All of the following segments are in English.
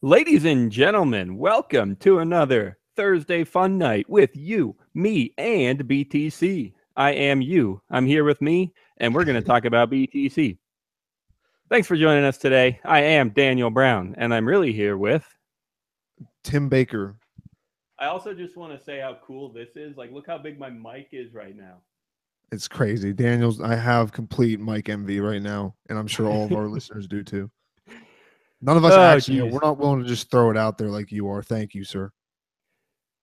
Ladies and gentlemen, welcome to another Thursday fun night with you, me, and BTC. I am you. I'm here with me, and we're going to talk about BTC. Thanks for joining us today. I am Daniel Brown, and I'm really here with Tim Baker. I also just want to say how cool this is. Like, look how big my mic is right now. It's crazy. I have complete Mike envy right now, and I'm sure all of our listeners do too. None of us Oh, actually, we're geez. not willing to just throw it out there like you are. Thank you, sir.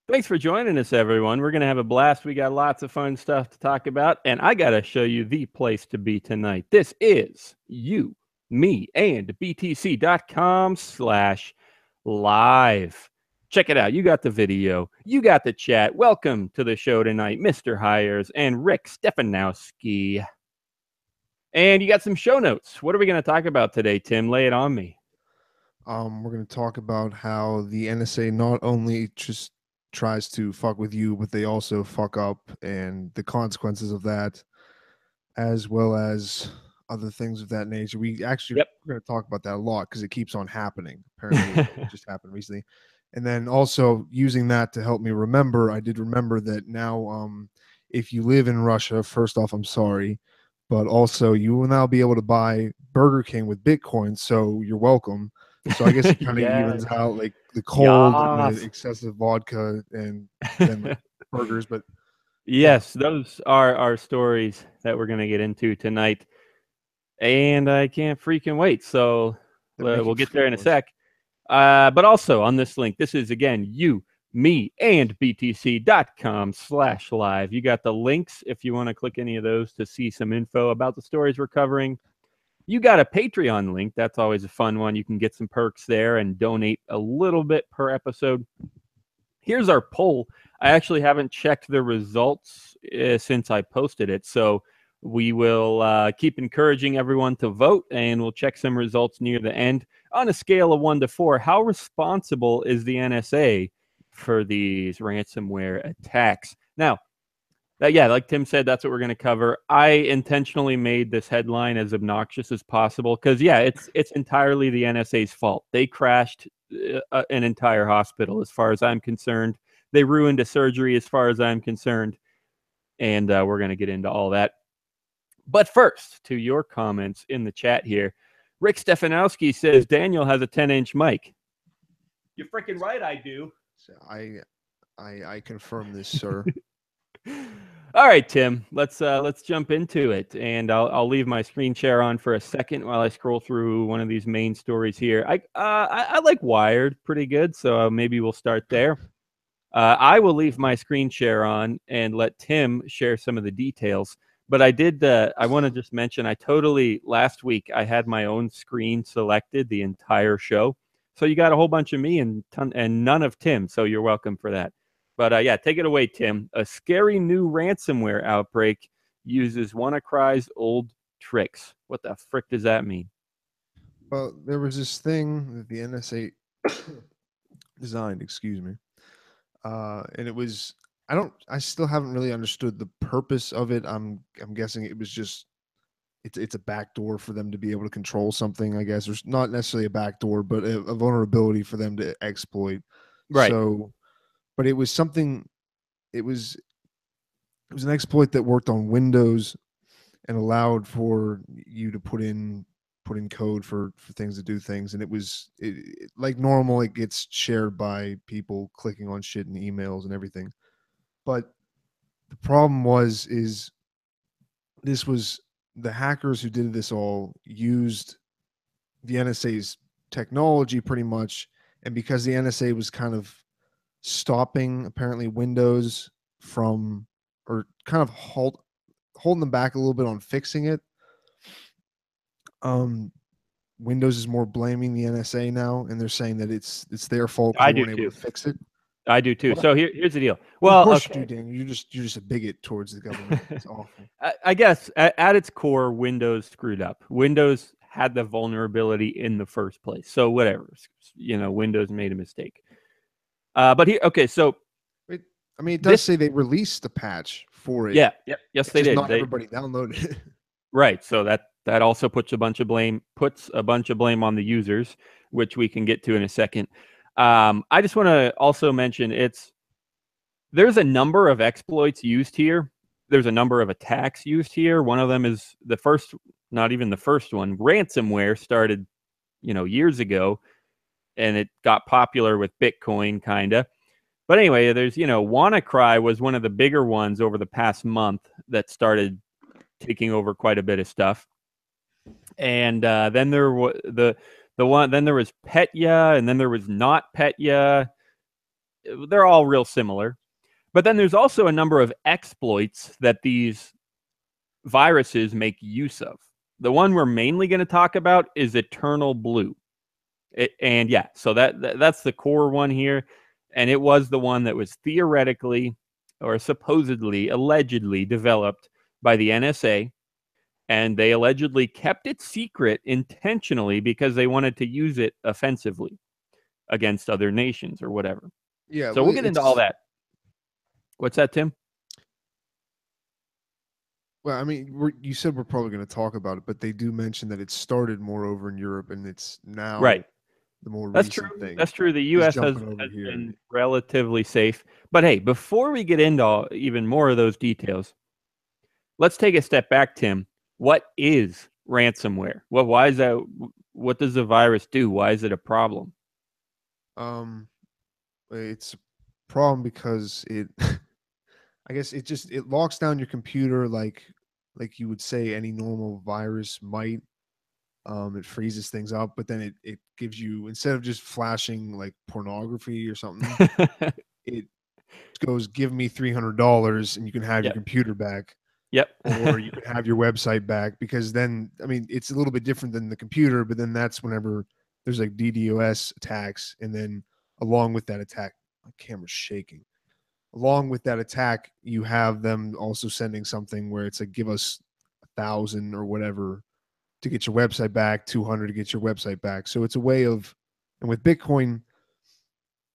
Thanks for joining us, everyone. We're going to have a blast. We got lots of fun stuff to talk about, and I got to show you the place to be tonight. This is you, me, and btc.com/live. Check it out. You got the video. You got the chat. Welcome to the show tonight, Mr. Hires and Rick Stefanowski. And you got some show notes. What are we going to talk about today, Tim? Lay it on me. We're going to talk about how the NSA not only just tries to fuck with you, but they also fuck up and the consequences of that, as well as other things of that nature. We're going to talk about that a lot because it keeps on happening. Apparently, it just happened recently. And then also using that to help me remember, I did remember that now, if you live in Russia, first off, I'm sorry, but also you will now be able to buy Burger King with Bitcoin. So you're welcome. So I guess it kind of evens out like the cold and the excessive vodka and then like burgers. But yes, those are our stories that we're going to get into tonight. And I can't freaking wait. So we'll get there in a sec. But also on this link, this is again, you, me, and btc.com/live. You got the links if you want to click any of those to see some info about the stories we're covering. You got a Patreon link. That's always a fun one. You can get some perks there and donate a little bit per episode. Here's our poll. I actually haven't checked the results since I posted it. So we will keep encouraging everyone to vote, and we'll check some results near the end. On a scale of 1 to 4, how responsible is the NSA for these ransomware attacks? Now, like Tim said, that's what we're going to cover. I intentionally made this headline as obnoxious as possible because, it's entirely the NSA's fault. They crashed an entire hospital, as far as I'm concerned. They ruined a surgery, as far as I'm concerned. And we're going to get into all that. But first, to your comments in the chat here. Rick Stefanowski says Daniel has a 10-inch mic. You're freaking right, I do. I confirm this, sir. All right, Tim. Let's jump into it, and I'll leave my screen share on for a second while I scroll through one of these main stories here. I like Wired pretty good, so maybe we'll start there. I will leave my screen share on and let Tim share some of the details. But I want to just mention, last week, I had my own screen selected the entire show. So you got a whole bunch of me and none of Tim. So you're welcome for that. But take it away, Tim. A scary new ransomware outbreak uses WannaCry's old tricks. What the frick does that mean? Well, there was this thing that the NSA designed, excuse me. And it was, I still haven't really understood the purpose of it. I'm guessing it was just, it's a backdoor for them to be able to control something, I guess. There's not necessarily a backdoor, but a vulnerability for them to exploit. Right. So, but it was something, it was an exploit that worked on Windows and allowed for you to put in code for things to do things. And it was like normal, it gets shared by people clicking on shit and emails and everything. But the problem is this was the hackers who did this all used the NSA's technology pretty much. And because the NSA was kind of stopping apparently Windows from, or kind of holding them back a little bit on fixing it, Windows is more blaming the NSA now, and they're saying that it's their fault because they weren't able to fix it. I do too. So here's the deal. Well, of course you do, Daniel. You're just a bigot towards the government. It's awful. I guess at its core, Windows screwed up. Windows had the vulnerability in the first place. So whatever, Windows made a mistake. But here, okay, so I mean, it does say they released a patch for it. Yeah, yes, they did. Not everybody downloaded it. Right. So that also puts a bunch of blame on the users. which we can get to in a second. I just want to also mention there's a number of exploits used here. There's a number of attacks used here. One of them is the first, not even the first one. Ransomware started, years ago, and it got popular with Bitcoin, kind of. But anyway, there's, WannaCry was one of the bigger ones over the past month that started taking over quite a bit of stuff. And then there was then there was Petya, and then there was not Petya. They're all real similar. But then there's also a number of exploits that these viruses make use of. The one we're mainly going to talk about is EternalBlue. And yeah, so that's the core one here. And it was the one that was theoretically or supposedly, allegedly developed by the NSA. And they allegedly kept it secret intentionally because they wanted to use it offensively against other nations or whatever. Yeah. So we'll get into all that. What's that, Tim? Well, I mean, you said we're probably going to talk about it, but they do mention that it started more over in Europe, and it's now right. The more That's recent true. thing. That's true. The U.S. has been relatively safe. But hey, before we get into even more of those details, let's take a step back, Tim. What is ransomware? Why is that? What does the virus do? Why is it a problem? It's a problem because it, I guess it locks down your computer like you would say any normal virus might. It freezes things up, but then it gives you, instead of just flashing like pornography or something, it goes, give me $300 and you can have your computer back. Yep. Or you can have your website back, because then, I mean, it's a little bit different than the computer, but then that's whenever there's like DDoS attacks. And then along with that attack, my camera's shaking. Along with that attack, you have them also sending something where it's like, give us 1,000 or whatever to get your website back, 200 to get your website back. So it's a way of, and with Bitcoin,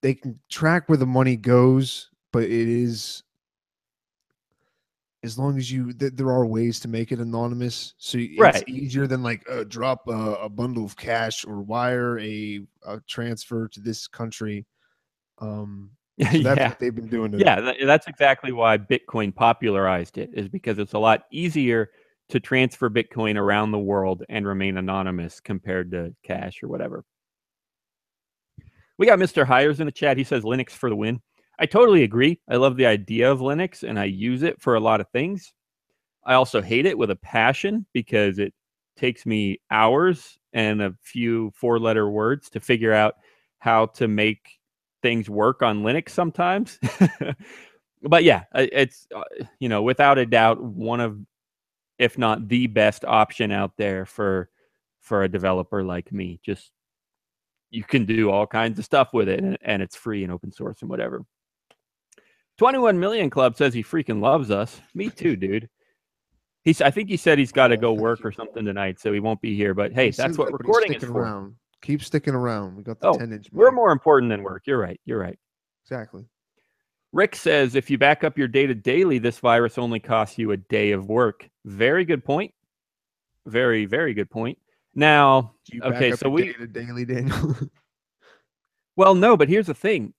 they can track where the money goes, but it is, as long as there are ways to make it anonymous. So it's easier than like drop a bundle of cash or wire a transfer to this country. So that's what they've been doing. That's exactly why Bitcoin popularized it, is because it's a lot easier to transfer Bitcoin around the world and remain anonymous compared to cash or whatever. We got Mr. Hires in the chat. He says Linux for the win. I totally agree. I love the idea of Linux, and I use it for a lot of things. I also hate it with a passion because it takes me hours and a few 4-letter words to figure out how to make things work on Linux sometimes. But yeah, it's, without a doubt, one of, if not the best option out there for a developer like me. Just, you can do all kinds of stuff with it, and it's free and open source and whatever. 21 Million Club says he freaking loves us. Me too, dude. I think he said he's got to go work or something tonight, so he won't be here. But hey, that's what recording is for. Around. Keep sticking around. We got the 10-inch. We're more important than work. You're right. Exactly. Rick says, if you back up your data daily, this virus only costs you a day of work. Very good point. Very, very good point. Now, okay, so data daily, Daniel. Well, no, but here's the thing.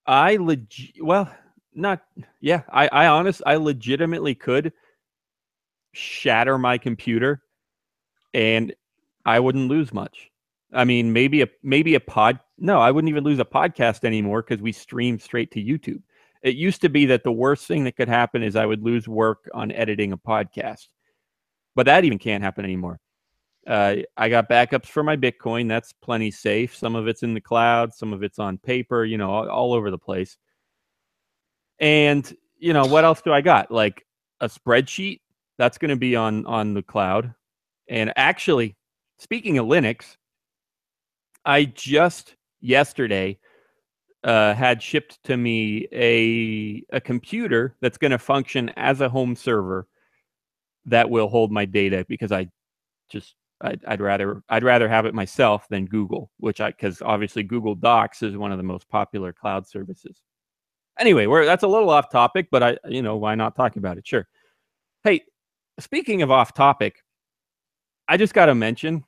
I legitimately could shatter my computer and I wouldn't lose much. I mean, maybe a pod. No, I wouldn't even lose a podcast anymore because we stream straight to YouTube. It used to be that the worst thing that could happen is I would lose work on editing a podcast, but that even can't happen anymore. I got backups for my Bitcoin. That's plenty safe. Some of it's in the cloud, some of it's on paper, all over the place. And, what else do I got? Like a spreadsheet that's going to be on the cloud. And actually, speaking of Linux, I just yesterday had shipped to me a computer that's going to function as a home server that will hold my data, because I'd rather have it myself than Google, because obviously Google Docs is one of the most popular cloud services. Anyway, that's a little off topic, but why not talk about it? Sure. Hey, speaking of off topic, I just got to mention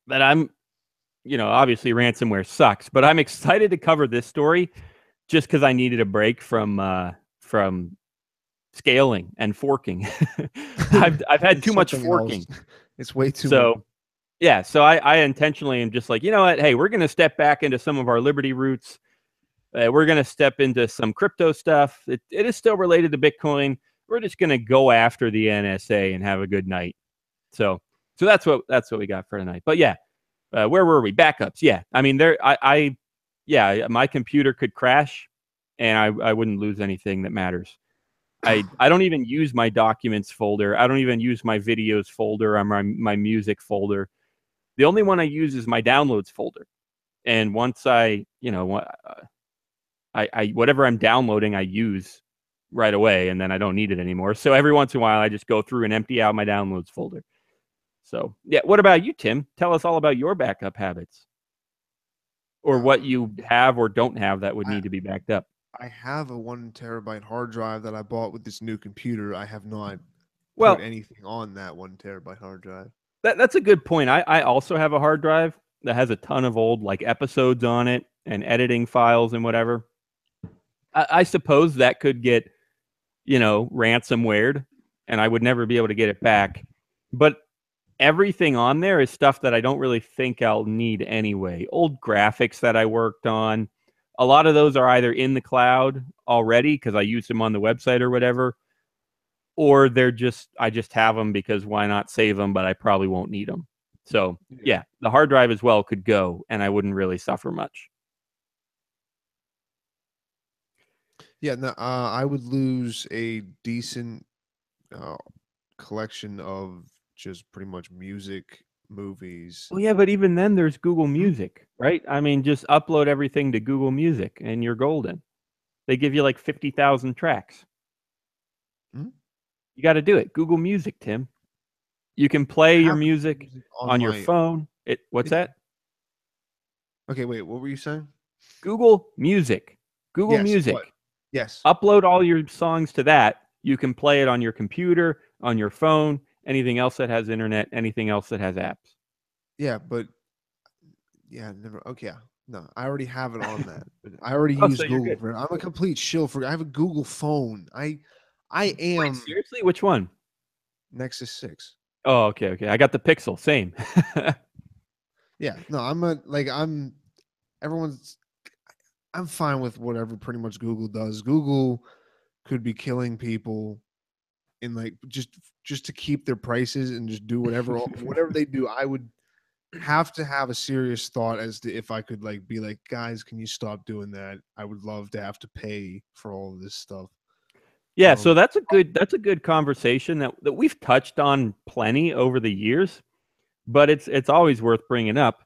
that I'm obviously ransomware sucks, but I'm excited to cover this story just because I needed a break from scaling and forking. I've had too much forking. It's way too so much. Yeah, so I intentionally am just like, you know what? Hey, we're going to step back into some of our Liberty roots. We're going to step into some crypto stuff. It is still related to Bitcoin. We're just going to go after the NSA and have a good night. So that's what we got for tonight. But yeah, where were we? Backups. Yeah, I mean, my computer could crash, and I wouldn't lose anything that matters. I don't even use my documents folder. I don't even use my videos folder or my music folder. The only one I use is my downloads folder. And once I whatever I'm downloading, I use right away, and then I don't need it anymore. So every once in a while, I just go through and empty out my downloads folder. So yeah, what about you, Tim? Tell us all about your backup habits, or what you have or don't have that would need to be backed up. I have a 1 terabyte hard drive that I bought with this new computer. I have not put anything on that 1 terabyte hard drive. That's a good point. I also have a hard drive that has a ton of old episodes on it and editing files and whatever. I suppose that could get, ransomwared, and I would never be able to get it back. But everything on there is stuff that I don't really think I'll need anyway. Old graphics that I worked on. A lot of those are either in the cloud already because I used them on the website or whatever, or I just have them because why not save them, but I probably won't need them. So yeah, the hard drive as well could go, and I wouldn't really suffer much. Yeah, no, I would lose a decent collection of just pretty much music, movies. Well, yeah, but even then there's Google Music, right? I mean, just upload everything to Google Music and you're golden. They give you 50,000 tracks. Hmm? You got to do it. Google Music, Tim. You can play your music on your phone. What's that? Okay, wait, what were you saying? Google Music. Google Music. What? Yes. Upload all your songs to that. You can play it on your computer, on your phone, anything else that has internet, anything else that has apps. Yeah, but never. Okay, yeah. No, I already have it on that. I already use Google for it. I'm a complete shill for. I have a Google phone. I am. Wait, seriously? Which one? Nexus 6. Oh, okay. I got the Pixel. Same. Yeah. No, I'm fine with whatever pretty much Google does. Google could be killing people in just to keep their prices and just do whatever they do. I would have to have a serious thought as to if I could be like, guys, can you stop doing that? I would love to have to pay for all of this stuff. Yeah, so that's a good conversation that we've touched on plenty over the years, but it's always worth bringing up.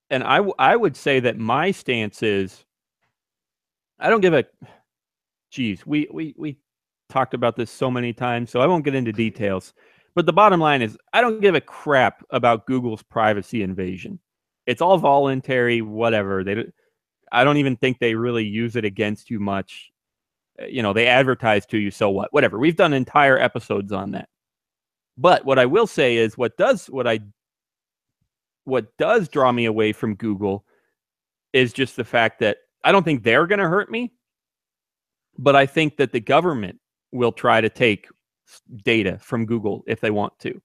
And I would say that my stance is, I don't give a. Geez, we talked about this so many times, so I won't get into details. But the bottom line is, I don't give a crap about Google's privacy invasion. It's all voluntary, whatever. I don't even think they really use it against you much. They advertise to you, so what? Whatever. We've done entire episodes on that. But what I will say is, what does draw me away from Google is just the fact that I don't think they're going to hurt me, but I think that the government will try to take data from Google if they want to.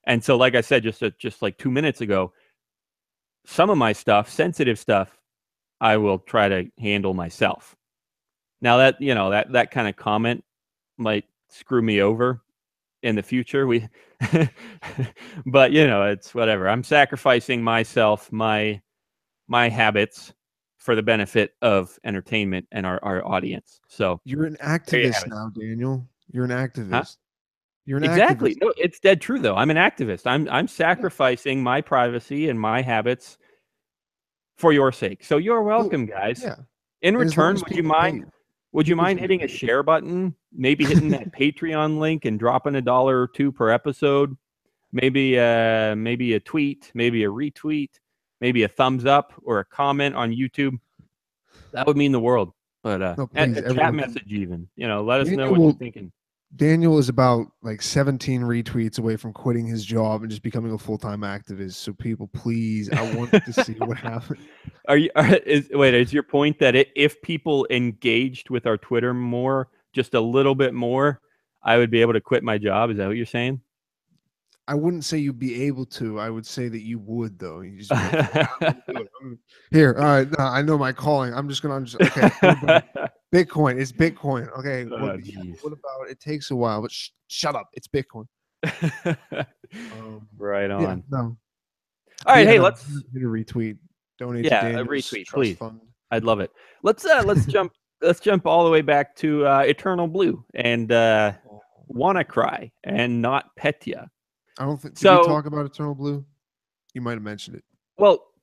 And so, like I said, just like 2 minutes ago, some of my stuff, sensitive stuff, I will try to handle myself. Now that kind of comment might screw me over in the future. But it's whatever. I'm sacrificing myself, my habits for the benefit of entertainment and our audience. So you're an activist now, Daniel. You're an activist. Huh? You're an exactly. activist. No, it's dead true though. I'm an activist. I'm sacrificing my privacy and my habits for your sake. So you're welcome, guys. Yeah. In return, would you mind? Would you mind hitting a share button? Maybe hitting that Patreon link and dropping $1 or $2 per episode. Maybe a tweet, maybe a retweet, maybe a thumbs up or a comment on YouTube. That would mean the world. But a chat message even. Let us know what you're thinking. Daniel is about like 17 retweets away from quitting his job and just becoming a full-time activist. So people, please, I want to see what happens. Is your point that if people engaged with our Twitter more, just a little bit more, I would be able to quit my job? Is that what you're saying? I wouldn't say you'd be able to. I would say that you would, though. You just be like, yeah, I'm gonna do it. Here, all right. No, I know my calling. I'm just okay. Everybody, Bitcoin. It's Bitcoin. Okay. Oh, jeez. What about it? Takes a while, but shut up. It's Bitcoin. Right Yeah. on. No. All right. Yeah. Hey, No, let's hit a retweet. Donate to yeah, a Daniel's retweet, trust please. fund. I'd love it. Let's jump all the way back to EternalBlue and WannaCry and not Petya. I don't think. Did we So, talk about EternalBlue? You might have mentioned it. well,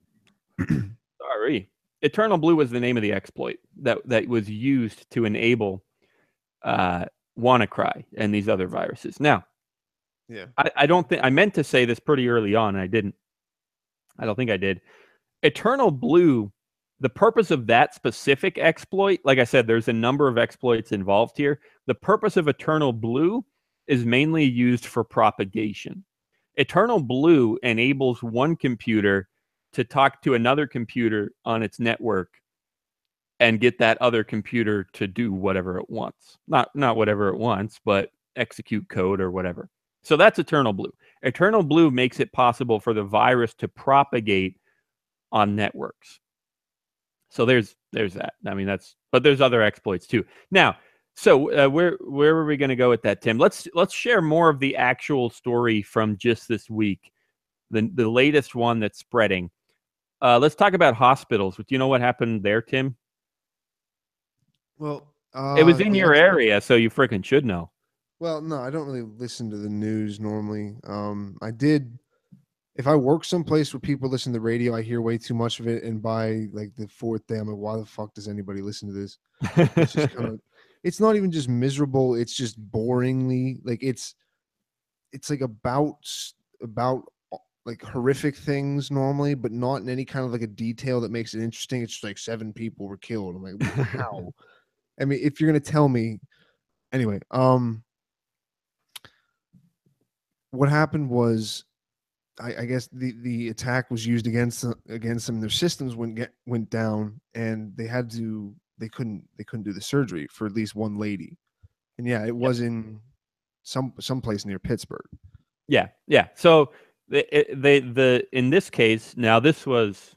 sorry. EternalBlue was the name of the exploit that was used to enable WannaCry and these other viruses. Now, Yeah. I don't think I meant to say this pretty early on, and I didn't. I don't think I did. EternalBlue, the purpose of that specific exploit, like I said, there's a number of exploits involved here. The purpose of EternalBlue is mainly used for propagation. EternalBlue enables one computer to talk to another computer on its network and get that other computer to do whatever it wants. Not whatever it wants, but execute code or whatever. So that's EternalBlue. EternalBlue makes it possible for the virus to propagate on networks. So there's that. I mean, but there's other exploits too. Now, so where were we going to go with that, Tim? Let's share more of the actual story from just this week, the latest one that's spreading. Let's talk about hospitals. Do you know what happened there, Tim? Well, It was in your area, so you freaking should know. Well, no, I don't really listen to the news normally. I did. If I work someplace where people listen to the radio, I hear way too much of it, and by like the fourth day, I'm like, why the fuck does anybody listen to this? It's just kind of. It's not even just miserable. It's just boringly like it's like about like horrific things normally, but not in any kind of like a detail that makes it interesting. It's just like 7 people were killed. I'm like, how? I mean, if you're gonna tell me, anyway, what happened was, I guess the attack was used against them. Their systems went down, and they couldn't do the surgery for at least one lady, and yeah, it was in some place near Pittsburgh. Yeah. So the in this case, now this was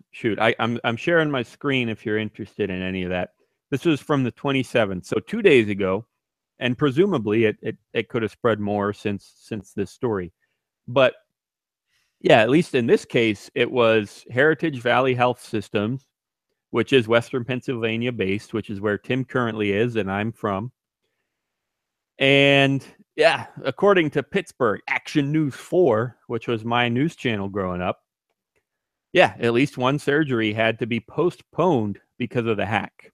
I'm sharing my screen if you're interested in any of that. This was from the 27th, so 2 days ago, and presumably it could have spread more since this story. But yeah, at least in this case, it was Heritage Valley Health Systems, which is Western Pennsylvania based, which is where Tim currently is and I'm from. And yeah, according to Pittsburgh Action News 4, which was my news channel growing up, yeah, at least one surgery had to be postponed because of the hack.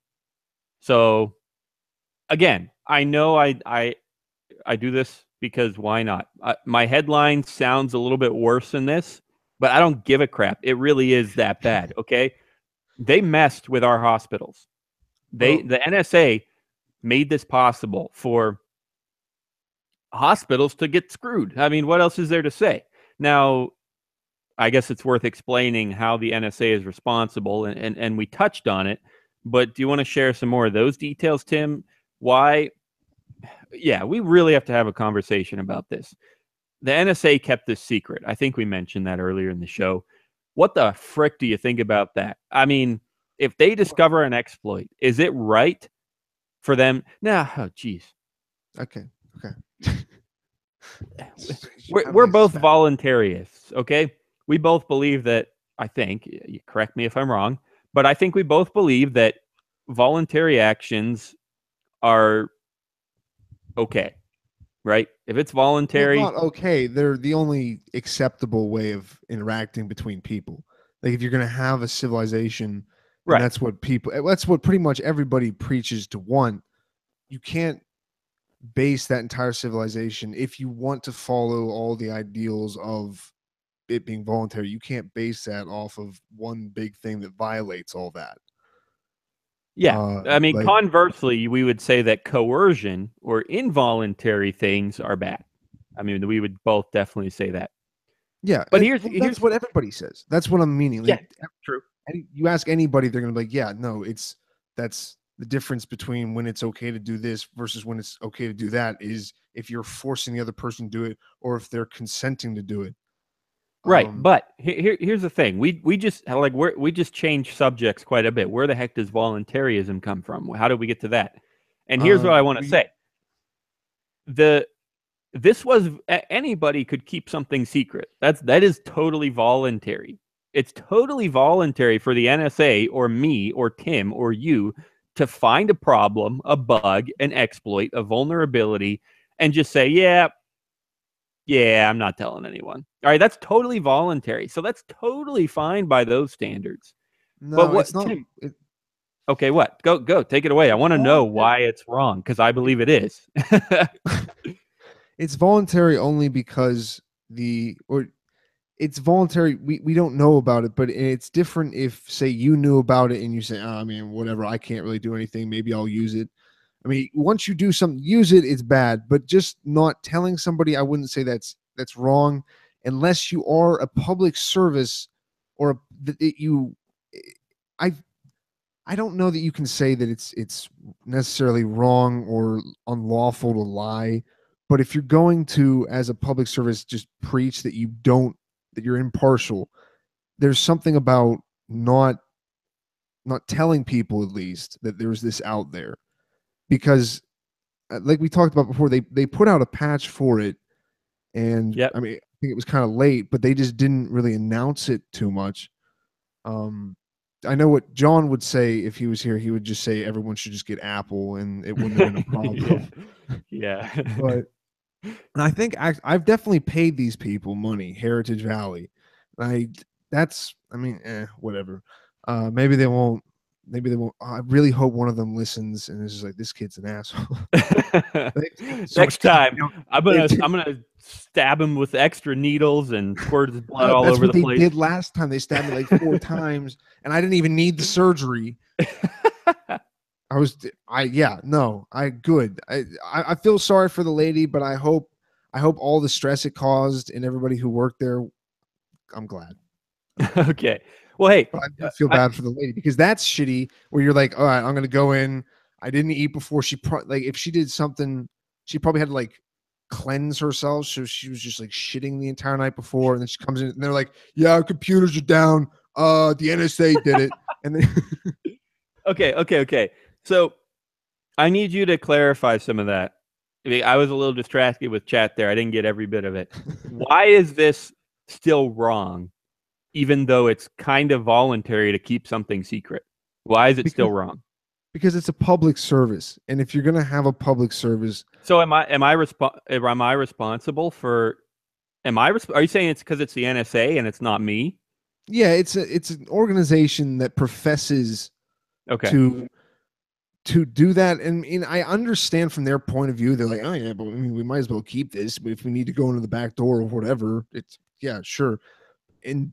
So again, I know I do this because why not? My headline sounds a little bit worse than this, but I don't give a crap. It really is that bad, okay? They messed with our hospitals. The NSA made this possible for hospitals to get screwed. I mean, what else is there to say? Now, I guess it's worth explaining how the NSA is responsible, and we touched on it, but do you want to share some more of those details, Tim? Why? Yeah, we really have to have a conversation about this. The NSA kept this secret. I think we mentioned that earlier in the show. What the frick do you think about that? I mean, if they discover an exploit, is it right for them? Nah, oh, geez. Okay. We're both voluntarists, okay? We both believe that, I think, you correct me if I'm wrong, but I think we both believe that voluntary actions are okay, right? If it's voluntary. Well, not okay. They're the only acceptable way of interacting between people. Like if you're going to have a civilization, and right. that's what pretty much everybody preaches to want. You can't base that entire civilization, if you want to follow all the ideals of it being voluntary, you can't base that off of one big thing that violates all that. Yeah. I mean, Like, conversely, we would say that coercion or involuntary things are bad. I mean, we would both definitely say that. yeah, But and here's well, that's what everybody says. That's what I'm meaning. yeah, Like, true. you ask anybody, they're gonna be like, yeah, no, that's the difference between when it's okay to do this versus when it's okay to do that is if you're forcing the other person to do it or if they're consenting to do it. Right, but here's the thing: we just like we just changed subjects quite a bit. Where the heck does voluntarism come from? How did we get to that? And here's what I want to We say: the this was anybody could keep something secret. That is totally voluntary. It's totally voluntary for the NSA or me or Tim or you to find a problem, a bug, an exploit, a vulnerability, and just say, yeah, I'm not telling anyone. All right, that's totally voluntary. So that's totally fine by those standards. But no, it's what, not. Tim? Okay, what? Go, take it away. I want to know Voluntary. why it's wrong because I believe it is. It's voluntary only because it's voluntary. We don't know about it, but it's different if, say, you knew about it and you say, oh, I mean, whatever, I can't really do anything. Maybe I'll use it. I mean, once you do something, use it, it's bad. But just not telling somebody, I wouldn't say that's wrong, unless you are a public service or I I don't know that you can say that it's necessarily wrong or unlawful to lie, but if you're going to, as a public service, just preach that that you're impartial, there's something about not telling people at least that there's this out there because, like we talked about before, they put out a patch for it, and Yep. I mean, I think it was kind of late, but they just didn't really announce it too much. Um, I know what John would say if he was here. He would just say everyone should just get Apple, and it wouldn't have been a Yeah. problem. Yeah. But and I think I've definitely paid these people money, Heritage Valley. I that's I mean, whatever. Maybe they won't. Maybe they won't. I really hope one of them listens and is just like, this kid's an asshole. So Next much time, time, I'm gonna stab him with extra needles and squirt his blood all that's over what the they place. did last time. They stabbed me like 4 times, and I didn't even need the surgery. Good. I feel sorry for the lady, but I hope all the stress it caused and everybody who worked there. I'm glad. Okay. Well, hey, But I do feel bad for the lady because that's shitty. Where you're like, all right, I'm gonna go in. I didn't eat before. Like if she did something, she probably had to like cleanse herself. So she was just like shitting the entire night before, and then she comes in and they're like, yeah, our computers are down. The NSA did it, and then okay. So I need you to clarify some of that. I was a little distracted with chat there. I didn't get every bit of it. Why is this still wrong, even though it's kind of voluntary to keep something secret? Why is it still wrong? because it's a public service, and if you're gonna have a public service, So am I responsible for? Are you saying it's because it's the NSA and it's not me? yeah, it's an organization that professes Okay. to do that, and I understand from their point of view. They're like, oh yeah, but I mean, we might as well keep this. But if we need to go into the back door or whatever, it's yeah, sure. And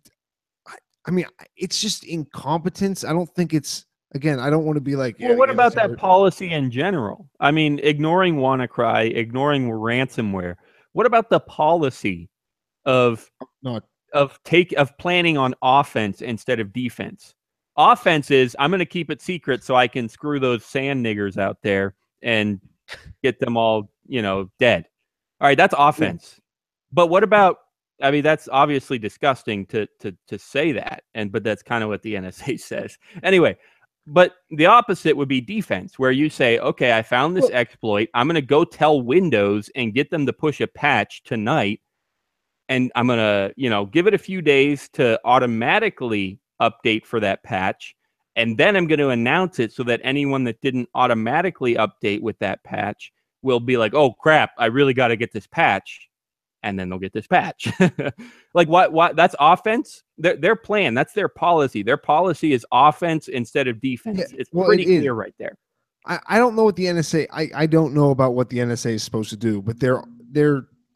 I mean, it's just incompetence. I don't think it's again. I don't want to be like, Well, yeah, what give us about that policy in general? I mean, ignoring WannaCry, ignoring ransomware. What about the policy of not planning on offense instead of defense? Offense is I'm going to keep it secret so I can screw those sand niggers out there and get them all, dead. All right, that's offense. But what about? I mean, that's obviously disgusting to say that, but that's kind of what the NSA says. Anyway, but the opposite would be defense, where you say, okay, I found this exploit. I'm going to go tell Windows and get them to push a patch tonight. And I'm going to, give it a few days to automatically update for that patch. And then I'm going to announce it so that anyone that didn't automatically update with that patch will be like, oh, crap, I really got to get this patch. And then they'll get this patch. Like what? That's offense. Their plan. That's their policy. Their policy is offense instead of defense. yeah, It's well, pretty clear right there. I don't know what the NSA. I don't know about what the NSA is supposed to do, but their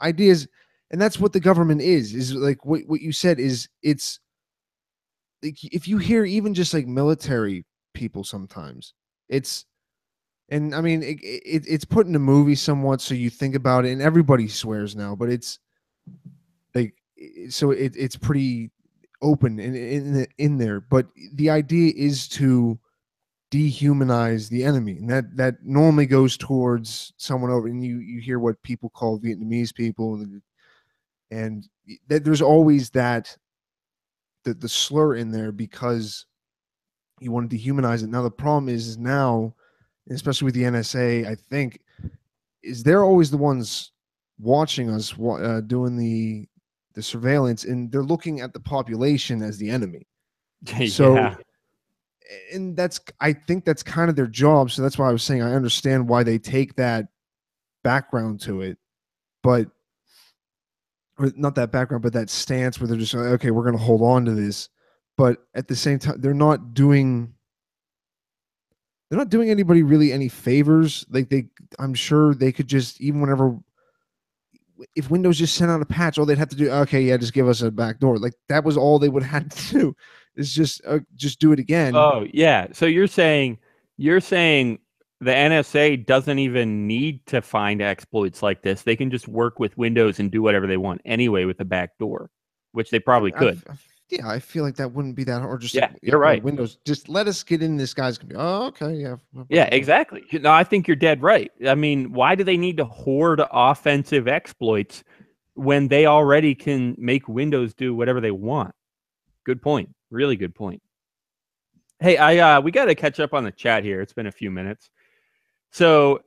ideas, and that's what the government is like what you said is it's like if you hear even just like military people sometimes It's and I mean it's put in a movie somewhat, so you think about it, and everybody swears now, but it's like so it's pretty open in there. But the idea is to dehumanize the enemy, and that normally goes towards someone over. And you hear what people call Vietnamese people, and that there's always that the slur in there because you want to dehumanize it. Now the problem is now, especially with the NSA, I think, is they're always the ones watching us doing the surveillance, and they're looking at the population as the enemy. So, Yeah. and that's I think that's kind of their job. So that's why I was saying I understand why they take that background to it, but or not that background, but that stance where they're just like, okay, we're going to hold on to this, but at the same time, they're not doing anybody really any favors. Like I'm sure they could just even whenever if Windows just sent out a patch, all they'd have to do, okay, yeah, just give us a back door. Like that was all they would have to do is just do it again. Oh yeah. So you're saying the NSA doesn't even need to find exploits like this. They can just work with Windows and do whatever they want anyway with a back door, which they probably could. Yeah, I feel like that wouldn't be that hard. Just yeah, you're right. Windows, just let us get in this guy's computer. Oh, okay, yeah. Yeah, exactly. No, I think you're dead right. I mean, why do they need to hoard offensive exploits when they already can make Windows do whatever they want? Good point. Really good point. Hey, we got to catch up on the chat here. It's been a few minutes. So,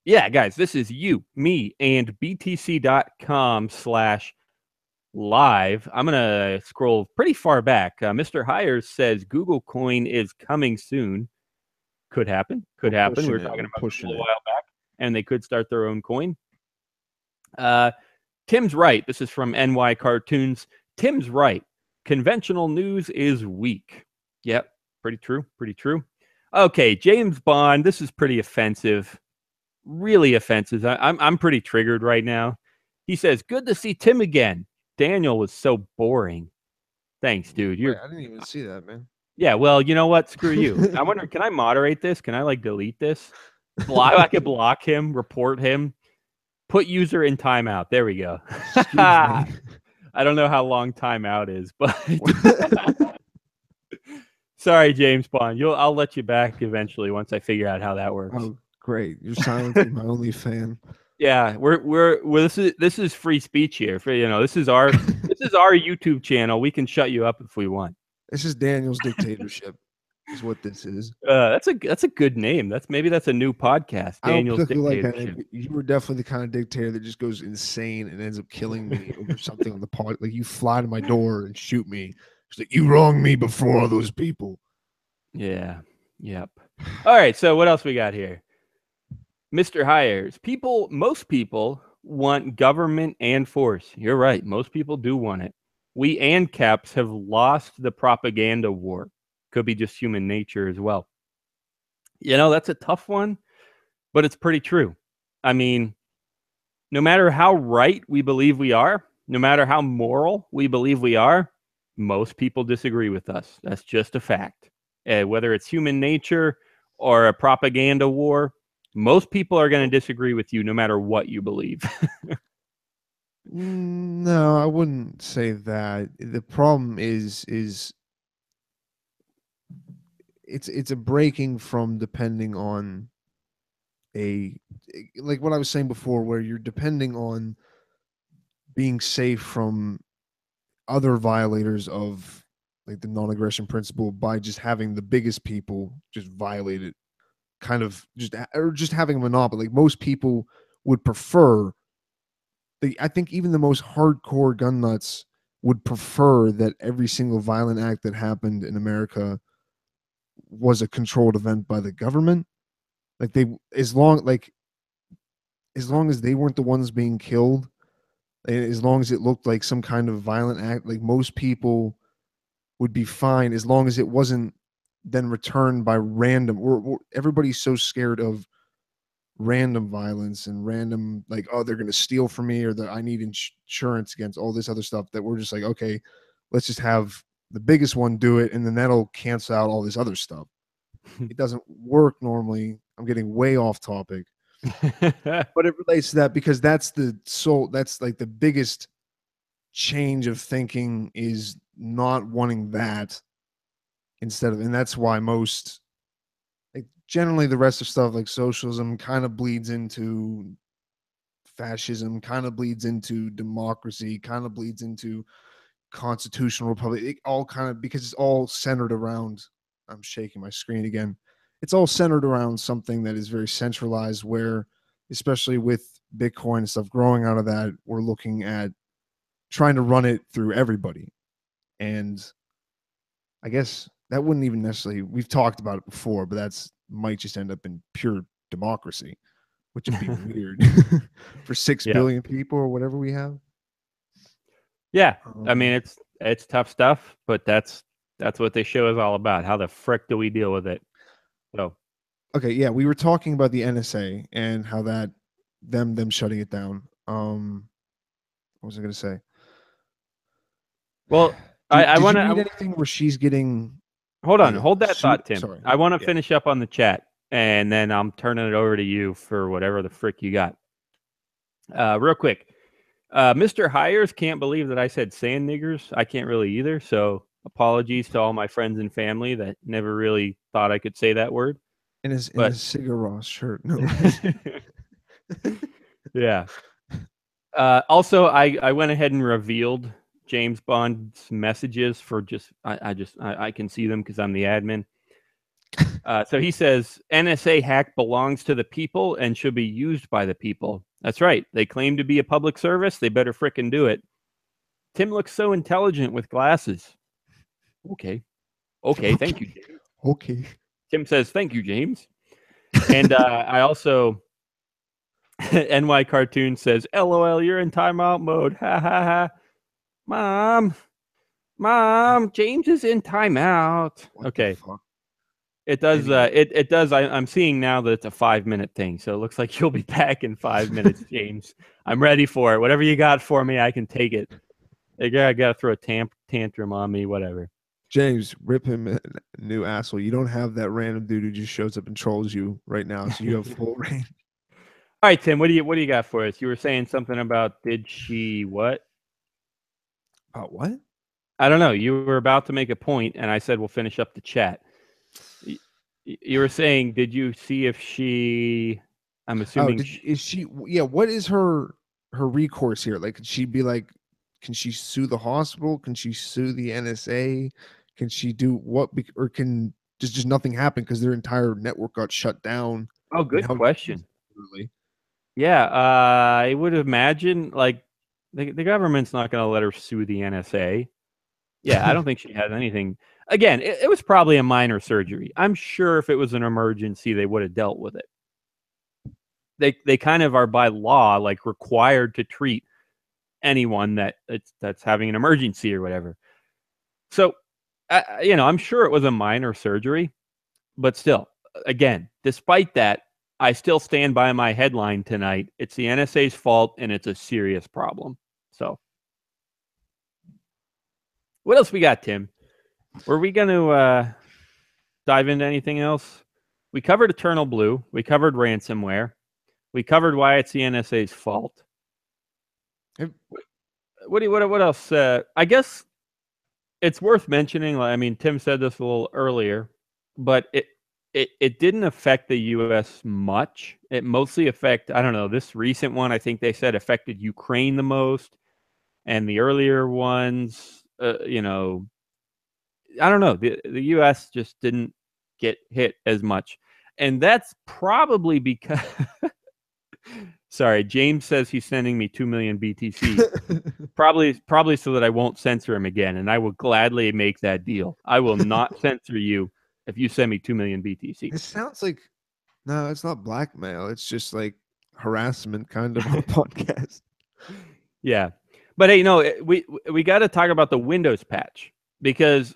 yeah, guys, this is you, me, and btc.com/live. I'm going to scroll pretty far back. Mr. Hires says Google Coin is coming soon. Could happen. Could happen. We were talking about it a little while back, and they could start their own coin. Tim's right. This is from NY Cartoons. Tim's right. Conventional news is weak. Yep. Pretty true. Pretty true. Okay, James Bond. This is pretty offensive. Really offensive. I'm pretty triggered right now. He says, "Good to see Tim again. Daniel was so boring." Thanks, dude. I didn't even see that, man. Yeah, well, you know what? Screw you. I wonder, can I moderate this? Can I delete this? I could block him, report him, put user in timeout. There we go. I don't know how long timeout is, but sorry, James Bond. I'll let you back eventually once I figure out how that works. Oh, great! You're silencing my only fan. Yeah, we're this is free speech here. This is our YouTube channel. We can shut you up if we want. This is Daniel's dictatorship, is what this is. That's a good name. That's a new podcast. Daniel's dictatorship. Like you were definitely the kind of dictator that just goes insane and ends up killing me over something on the pod. Like you fly to my door and shoot me. It's like you wronged me before all those people. Yeah. Yep. All right. So what else we got here? Mr. Hires. Most people want government and force. You're right. Most people do want it. We ANCAPs have lost the propaganda war. Could be just human nature as well. That's a tough one, but it's pretty true. I mean, no matter how right we believe we are, no matter how moral we believe we are, most people disagree with us. That's just a fact. Whether it's human nature or a propaganda war, most people are going to disagree with you no matter what you believe. No, I wouldn't say that. The problem is it's a breaking from depending on like what I was saying before, where you're depending on being safe from other violators of like the non-aggression principle by just having the biggest people just violate it, kind of just having a monopoly. Like most people would prefer. I think even the most hardcore gun nuts would prefer that every single violent act that happened in America was a controlled event by the government. Like as long as they weren't the ones being killed, as long as it looked like some kind of violent act, like most people would be fine as long as it wasn't then returned by random. Everybody's so scared of random violence and random, like, oh, they're going to steal from me, or that I need insurance against all this other stuff, that we're just like, okay, let's just have the biggest one do it, and then that'll cancel out all this other stuff. It doesn't work normally. I'm getting way off topic, but it relates to that because that's the soul. That's like the biggest change of thinking is not wanting that instead of, and that's why most, like generally the rest of stuff like socialism kind of bleeds into fascism, kind of bleeds into democracy, kind of bleeds into constitutional republic. It all kind of, because it's all centered around, I'm shaking my screen again. It's all centered around something that is very centralized, where, especially with Bitcoin and stuff growing out of that, we're looking at trying to run it through everybody. And I guess that wouldn't even necessarily, we've talked about it before, but that's might just end up in pure democracy, which would be weird for 6 Yeah. billion people or whatever we have. Yeah. I mean, it's tough stuff, but that's what this show is all about. How the frick do we deal with it? So, okay, yeah, we were talking about the NSA and how that them shutting it down. What was I going to say? well, I Did want you read to anything where she's getting hold like on, hold that thought, Tim. Sorry. I want to Yeah. finish up on the chat, and then I'm turning it over to you for whatever the frick you got. Real quick, Mr. Hires can't believe that I said sand niggers. I can't really either. So apologies to all my friends and family that never really thought I could say that word. In his cigar shirt. No. Yeah. Also, I went ahead and revealed James Bond's messages for I can see them because I'm the admin. So he says NSA hack belongs to the people and should be used by the people. That's right. They claim to be a public service. They better frickin' do it. Tim looks so intelligent with glasses. Okay. Thank you, James. Okay. Tim says, thank you, James. And I also, NY Cartoon says, LOL, you're in timeout mode. Ha ha ha. Mom, James is in timeout. Okay. It does. Anyway. It does. I'm seeing now that it's a 5-minute thing. So it looks like you'll be back in 5 minutes, James. I'm ready for it. Whatever you got for me, I can take it. I got to throw a tantrum on me, whatever. James, rip him a new asshole. You don't have that random dude who just shows up and trolls you right now, so you have full reign. All right, Tim, what do you got for us? You were saying something about did she what? About what? I don't know. You were about to make a point, and I said we'll finish up the chat. You were saying, did you see if she? I'm assuming is she? Yeah. What is her recourse here? Like, could she be like? Can she sue the hospital? Can she sue the NSA? Can she do what? Or can just nothing happen because their entire network got shut down? Oh, good question. Really? Yeah, I would imagine like the government's not going to let her sue the NSA. Yeah, I don't think she has anything. Again, it was probably a minor surgery. I'm sure if it was an emergency, they would have dealt with it. They kind of are by law like required to treat anyone that's having an emergency or whatever. So, I'm sure it was a minor surgery, but still, again, despite that, I still stand by my headline tonight. It's the NSA's fault, and it's a serious problem. So, what else we got, Tim? Were we going to dive into anything else? We covered EternalBlue. We covered ransomware. We covered why it's the NSA's fault. What else? I guess it's worth mentioning. I mean, Tim said this a little earlier, but it didn't affect the U.S. much. It mostly I don't know, this recent one, I think they said affected Ukraine the most. And the earlier ones, I don't know. The U.S. just didn't get hit as much. And that's probably because... Sorry, James says he's sending me 2 million BTC. probably so that I won't censor him again, and I will gladly make that deal. I will not censor you if you send me 2 million BTC. It sounds like no, it's not blackmail. It's just like harassment, kind of on a podcast. Yeah, but hey, no, we got to talk about the Windows patch because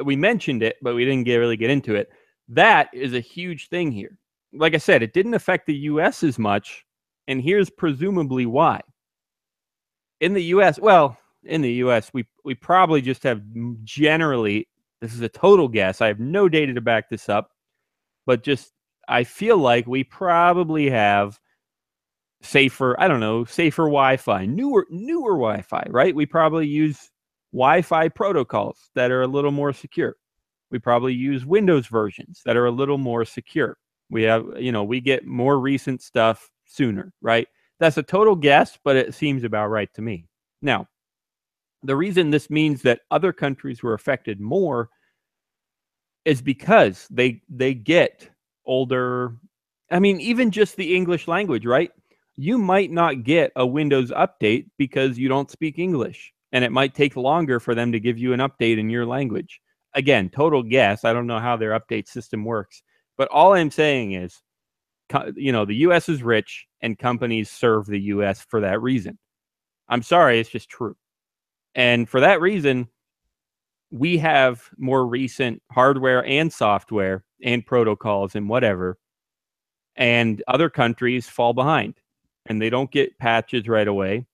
we mentioned it, but we didn't really get into it. That is a huge thing here. Like I said, it didn't affect the U.S. as much, and here's presumably why. In the U.S., we probably just have generally This is a total guess. I have no data to back this up, but just I feel like we probably have safer, I don't know, safer Wi-Fi, newer Wi-Fi, right? We probably use Wi-Fi protocols that are a little more secure. We probably use Windows versions that are a little more secure. We have, we get more recent stuff sooner, right? That's a total guess, but it seems about right to me. Now, the reason this means that other countries were affected more is because they get older. I mean, even just the English language, right? You might not get a Windows update because you don't speak English, and it might take longer for them to give you an update in your language. Again, total guess. I don't know how their update system works, but all I'm saying is, the US is rich and companies serve the US for that reason. I'm sorry, it's just true. And for that reason, we have more recent hardware and software and protocols and whatever, and other countries fall behind and they don't get patches right away,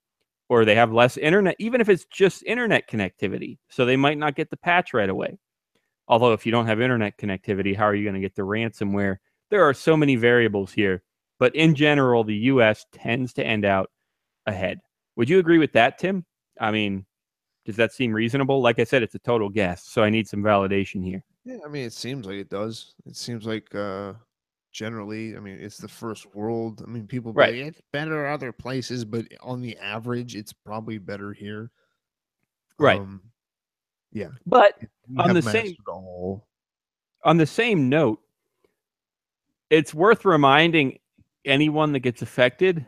or they have less internet, even if it's just internet connectivity. So they might not get the patch right away. Although if you don't have internet connectivity, how are you going to get the ransomware? There are so many variables here, but in general, the US tends to end out ahead. Would you agree with that, Tim? I mean, does that seem reasonable? Like I said, it's a total guess, so I need some validation here. Yeah, I mean, it seems like it does. It seems like generally, I mean, it's the first world. I mean, people be Right. like, it's better other places, but on the average, it's probably better here. Right. Yeah. But We on have the mastered all. same note, it's worth reminding anyone that gets affected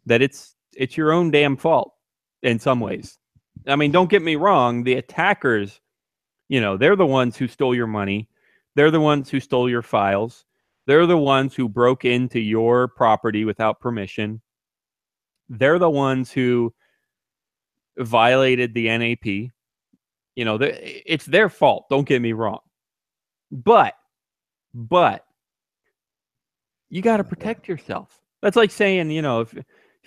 that it's your own damn fault in some ways. I mean, don't get me wrong, the attackers, they're the ones who stole your money. They're the ones who stole your files. They're the ones who broke into your property without permission. They're the ones who violated the NAP. It's their fault. Don't get me wrong. But you got to protect yourself. That's like saying, if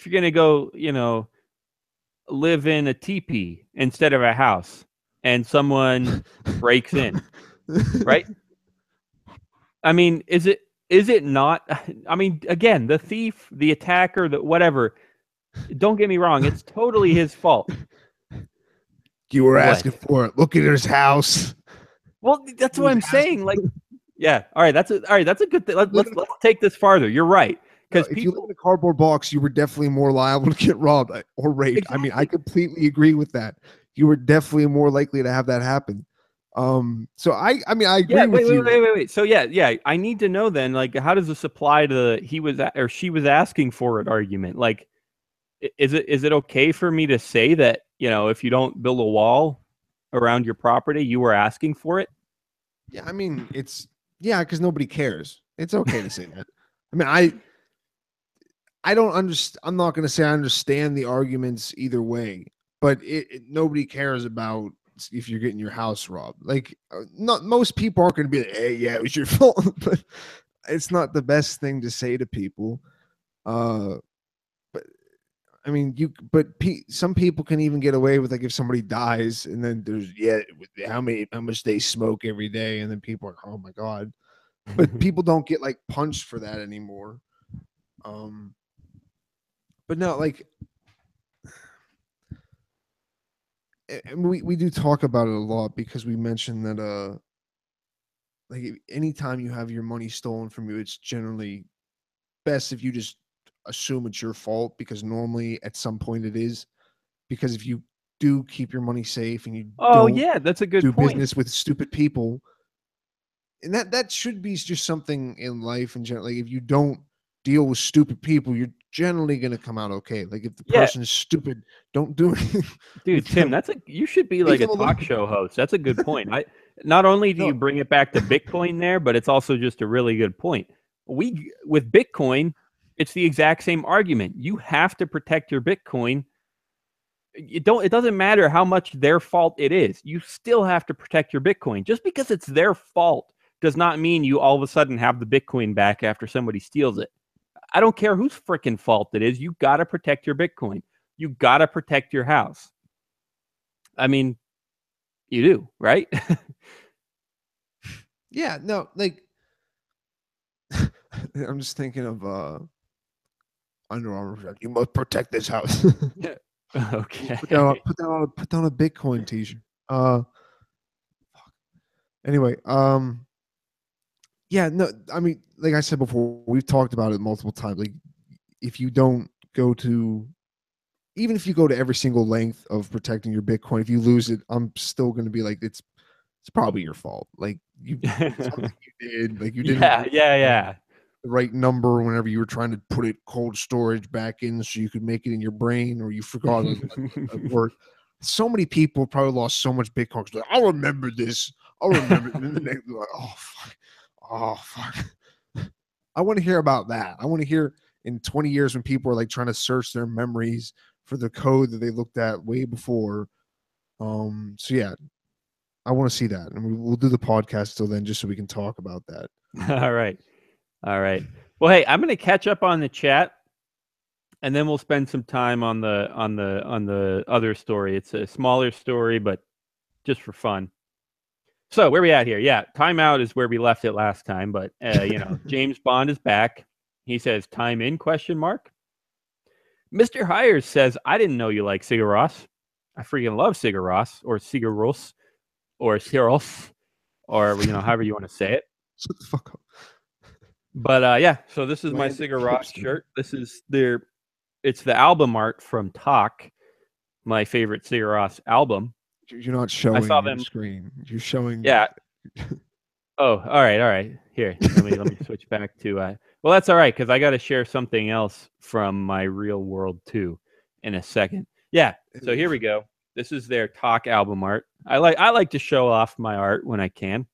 you're going to go, live in a teepee instead of a house and someone breaks in, right? I mean, is it not? I mean, again, the thief, the attacker, the whatever, don't get me wrong, it's totally his fault. You were What? asking for it. Look at his house. Well, that's what I'm saying. Like, yeah. All right. That's a good thing. Let's take this farther. You're right. Because if you live in a cardboard box, you were definitely more liable to get robbed or raped. Exactly. I mean, I completely agree with that. You were definitely more likely to have that happen. So I mean, I agree with you. Wait. So yeah. I need to know then, like, how does this apply to the he was or she was asking for it argument? Like, is it okay for me to say that, if you don't build a wall around your property, you were asking for it? Yeah, I mean, because nobody cares. It's okay to say that. I mean, I don't understand. I'm not going to say I understand the arguments either way, but nobody cares about if you're getting your house robbed. Like, not most people aren't going to be like, "Hey, yeah, it was your fault," but it's not the best thing to say to people. But I mean, some people can even get away with, like, if somebody dies and then there's how much they smoke every day, and then people are, oh my god. But people don't get like punched for that anymore. But no, like, and we do talk about it a lot because we mentioned that like, anytime you have your money stolen from you, it's generally best if you just assume it's your fault, because normally at some point it is. Because if you do keep your money safe and you that's a good do point. business with stupid people, and that should be just something in life in general. Like, if you don't deal with stupid people, you're generally going to come out okay. Like, if the person's stupid, don't do anything. Dude, Tim, you should be like a talk show host. That's a good point. Not only do you bring it back to Bitcoin there, but it's also just a really good point. With Bitcoin, it's the exact same argument. You have to protect your Bitcoin. It doesn't matter how much their fault it is. You still have to protect your Bitcoin. Just because it's their fault does not mean you all of a sudden have the Bitcoin back after somebody steals it. I don't care whose freaking fault it is. You got to protect your Bitcoin. You got to protect your house. I mean, you do, right? Yeah, no, like I'm just thinking of Under Armour. You must protect this house. Yeah. put down Okay. put down a Bitcoin t-shirt. Anyway, yeah, no, I mean, like I said before, we've talked about it multiple times. Like, if you don't go to, even if you go to every single length of protecting your Bitcoin, if you lose it, I'm still going to be like, it's probably your fault. Like, something you did, like you didn't Yeah, yeah, yeah. the right number whenever you were trying to put it cold storage back in so you could make it in your brain, or you forgot a word. So many people probably lost so much Bitcoin. Like, I'll remember this. I'll remember it. And then the next, like, oh fuck, oh fuck. I want to hear about that. I want to hear in 20 years when people are like trying to search their memories for the code that they looked at way before. So yeah, I want to see that, and we'll do the podcast till then, just so we can talk about that. All right. All right. Well, hey, I'm going to catch up on the chat, and then we'll spend some time on the other story. It's a smaller story, but just for fun. So where we at here? Yeah, timeout is where we left it last time, but James Bond is back. He says, "Time in?" question mark. Mr. Hires says, "I didn't know you like Sigur Rós. I freaking love Sigur Rós, or Sigur Rós, or Siros, or however you want to say it." Shut the fuck up. But yeah, so this is my Landed Sigur Rós hipster. shirt. This is it's the album art from Talk, my favorite Sigur Rós album. You're not showing saw your them- screen. You're showing. Yeah. Oh, all right. Here, let me switch back to. Well, that's all right because I got to share something else from my real world too, in a second. Yeah. So here we go. This is their Talk album art. I like to show off my art when I can,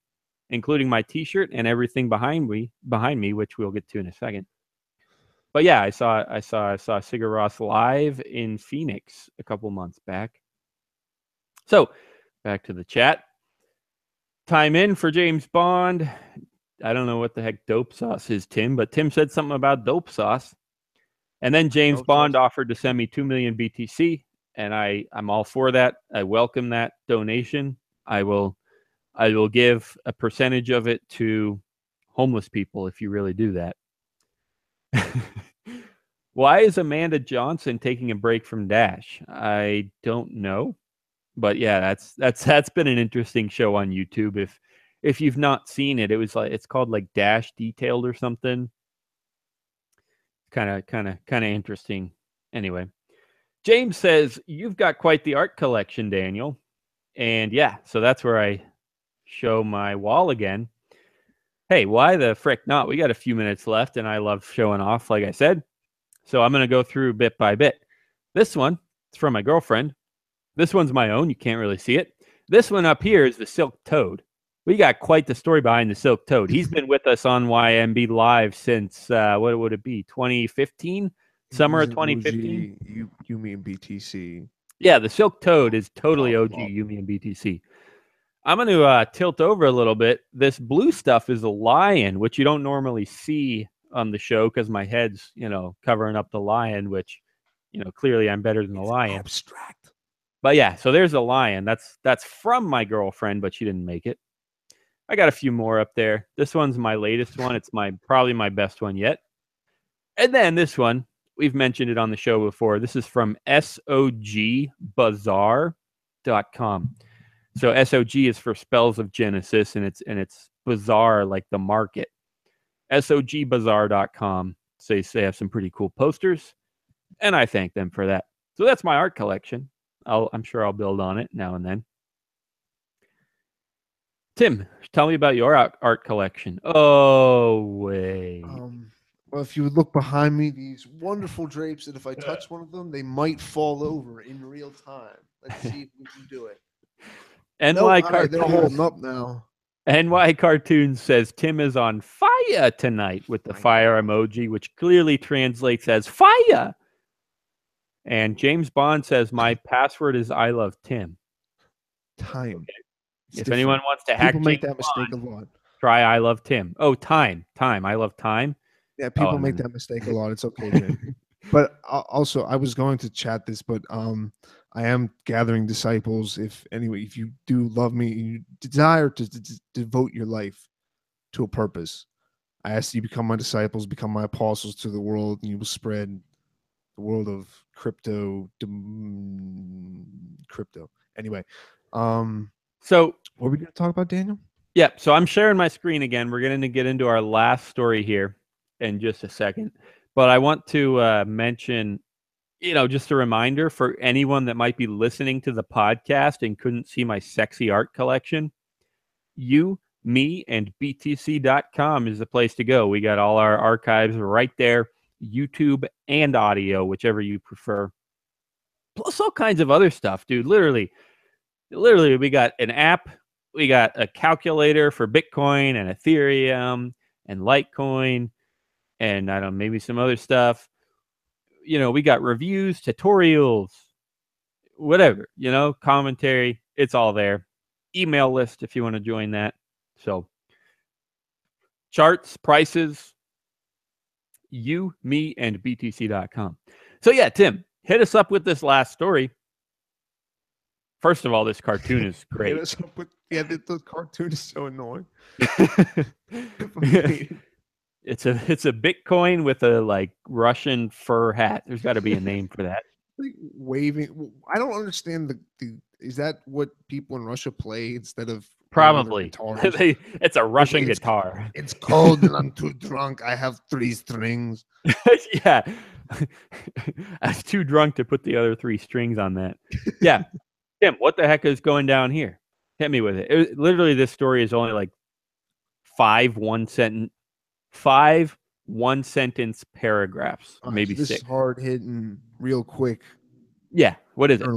including my T-shirt and everything behind me, which we'll get to in a second. But yeah, I saw Sigur Rós live in Phoenix a couple months back. So back to the chat. Time in for James Bond. I don't know what the heck dope sauce is, Tim, but Tim said something about dope sauce. And then James Bond offered to send me 2 million BTC, and I'm all for that. I welcome that donation. I will give a percentage of it to homeless people if you really do that. Why is Amanda Johnson taking a break from Dash? I don't know. But yeah, that's been an interesting show on YouTube. If you've not seen it, it's called like Dash Detailed or something. Kind of interesting. Anyway, James says you've got quite the art collection, Daniel. And yeah, so that's where I show my wall again. Hey, why the frick not? We got a few minutes left, and I love showing off, like I said. So I'm going to go through bit by bit. This one, it's from my girlfriend. This one's my own. You can't really see it. This one up here is the Silk Toad. We got quite the story behind the Silk Toad. He's been with us on YMB Live since, what would it be, 2015? Summer of 2015? You mean BTC. Yeah, the Silk Toad is totally OG Yumi and BTC. I'm going to tilt over a little bit. This blue stuff is a lion, which you don't normally see on the show because my head's, covering up the lion, which, clearly I'm better than the lion. Abstract. But yeah, so there's a lion. That's from my girlfriend, but she didn't make it. I got a few more up there. This one's my latest one. It's probably my best one yet. And then this one, we've mentioned it on the show before. This is from SOGbazaar.com. So SOG is for Spells of Genesis, and it's bazaar like the market. SOGbazaar.com. So they have some pretty cool posters, and I thank them for that. So that's my art collection. I'm sure I'll build on it now and then. Tim, tell me about your art collection. Oh, wait. Well, if you would look behind me, these wonderful drapes that if I touch one of them, they might fall over in real time. Let's see if we can do it. NY Cartoons, they're holding up now. NY Cartoons says Tim is on fire tonight with the fire emoji, which clearly translates as fire. And James Bond says, my password is I love Tim. Time. Okay. If anyone wants to hack people make James that mistake Bond, a lot. Try I love Tim. Oh, time. I love time. Yeah, people make that mistake a lot. It's okay, Jim. But also, I was going to chat this, but I am gathering disciples. If you do love me, you desire to devote your life to a purpose. I ask you become my disciples, become my apostles to the world, and you will spread the world of crypto. Anyway, So what are we going to talk about, Daniel? yeah, so I'm sharing my screen again. We're going to get into our last story here in just a second. But I want to mention, just a reminder for anyone that might be listening to the podcast and couldn't see my sexy art collection. You, me, and BTC.com is the place to go. We got all our archives right there, YouTube and audio, whichever you prefer. Plus all kinds of other stuff, dude. Literally, we got an app. We got a calculator for Bitcoin and Ethereum and Litecoin and I don't know, maybe some other stuff. We got reviews, tutorials, whatever, commentary. It's all there. Email list if you want to join that. So charts, prices, you, me, and BTC.com. So yeah, Tim, hit us up with this last story. First of all, this cartoon is great. Hit us up with, the cartoon is so annoying. It's a Bitcoin with a Russian fur hat. There's got to be a name for that. Like waving. I don't understand the. Is that what people in Russia play instead of probably guitars? It's a Russian guitar. It's cold and I'm too drunk. I have 3 strings. Yeah, I was too drunk to put the other 3 strings on that. Yeah, Tim, what the heck is going down here? Hit me with it. Literally, this story is only like 5 one-sentence paragraphs, maybe this 6. Is hard hitting, real quick. Yeah, what is it?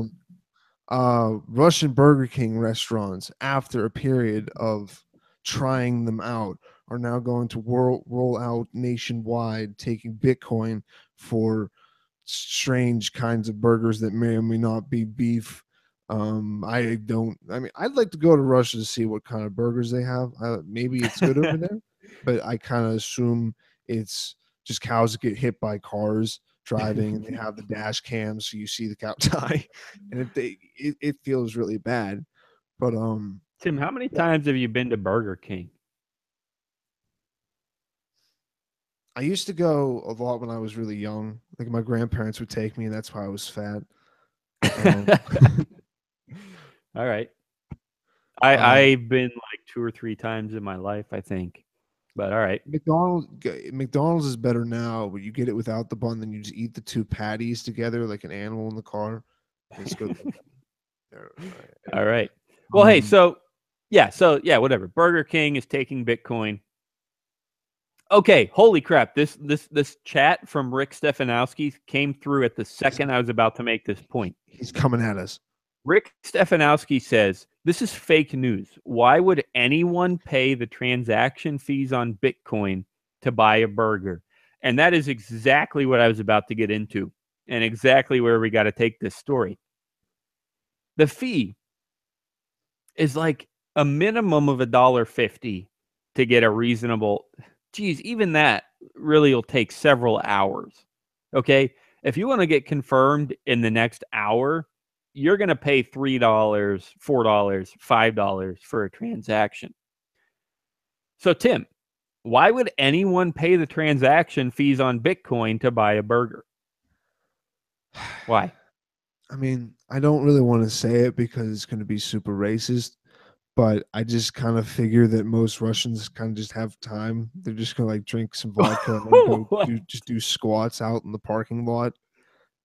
Russian Burger King restaurants, after a period of trying them out, are now going to roll out nationwide, taking Bitcoin for strange kinds of burgers that may or may not be beef. I'd like to go to Russia to see what kind of burgers they have. Maybe it's good over there, but I kind of assume it's just cows that get hit by cars driving and they have the dash cams so you see the cow die, and it feels really bad. But Tim, how many times have you been to Burger King? I used to go a lot when I was really young. Like my grandparents would take me, and that's why I was fat. All right. I've been like 2 or 3 times in my life, I think. But all right. McDonald's is better now, but you get it without the bun, then you just eat the 2 patties together like an animal in the car. It's good. All right. Well, hey, so whatever. Burger King is taking Bitcoin. Okay, holy crap. This chat from Rick Stefanowski came through at the second I was about to make this point. He's coming at us. Rick Stefanowski says, this is fake news. Why would anyone pay the transaction fees on Bitcoin to buy a burger? And that is exactly what I was about to get into and exactly where we got to take this story. The fee is like a minimum of $1.50 to get a reasonable... Geez, even that really will take several hours. Okay? If you want to get confirmed in the next hour, you're going to pay $3, $4, $5 for a transaction. So, Tim, why would anyone pay the transaction fees on Bitcoin to buy a burger? Why? I mean, I don't really want to say it because it's going to be super racist, but I just kind of figure that most Russians kind of just have time. They're just going to like drink some vodka and go do squats out in the parking lot.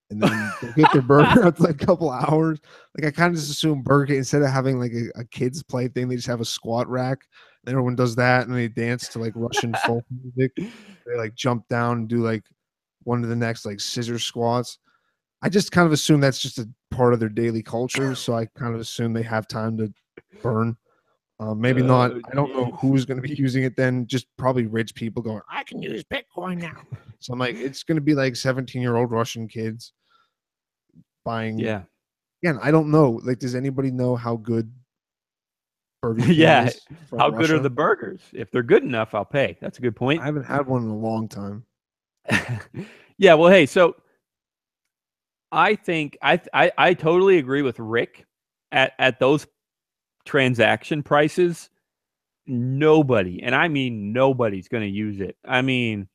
And then they'll get their burger after like a couple hours. Like I kind of just assume Burger King, instead of having like a kids play thing, they just have a squat rack. And everyone does that, and they dance to like Russian folk music. They like jump down and do like one to the next like scissor squats. I just kind of assume that's just a part of their daily culture. So I kind of assume they have time to burn. Maybe not. I don't know who's going to be using it then. Just probably rich people going, I can use Bitcoin now. So I'm like, it's going to be like 17-year-old Russian kids buying. Yeah. Again, I don't know. Like, does anybody know how good Burger King is from how Russia? good are the burgers? If they're good enough, I'll pay. That's a good point. I haven't had one in a long time. Yeah. Well, hey, so I think I totally agree with Rick at those transaction prices. nobody, and I mean nobody's going to use it. I mean,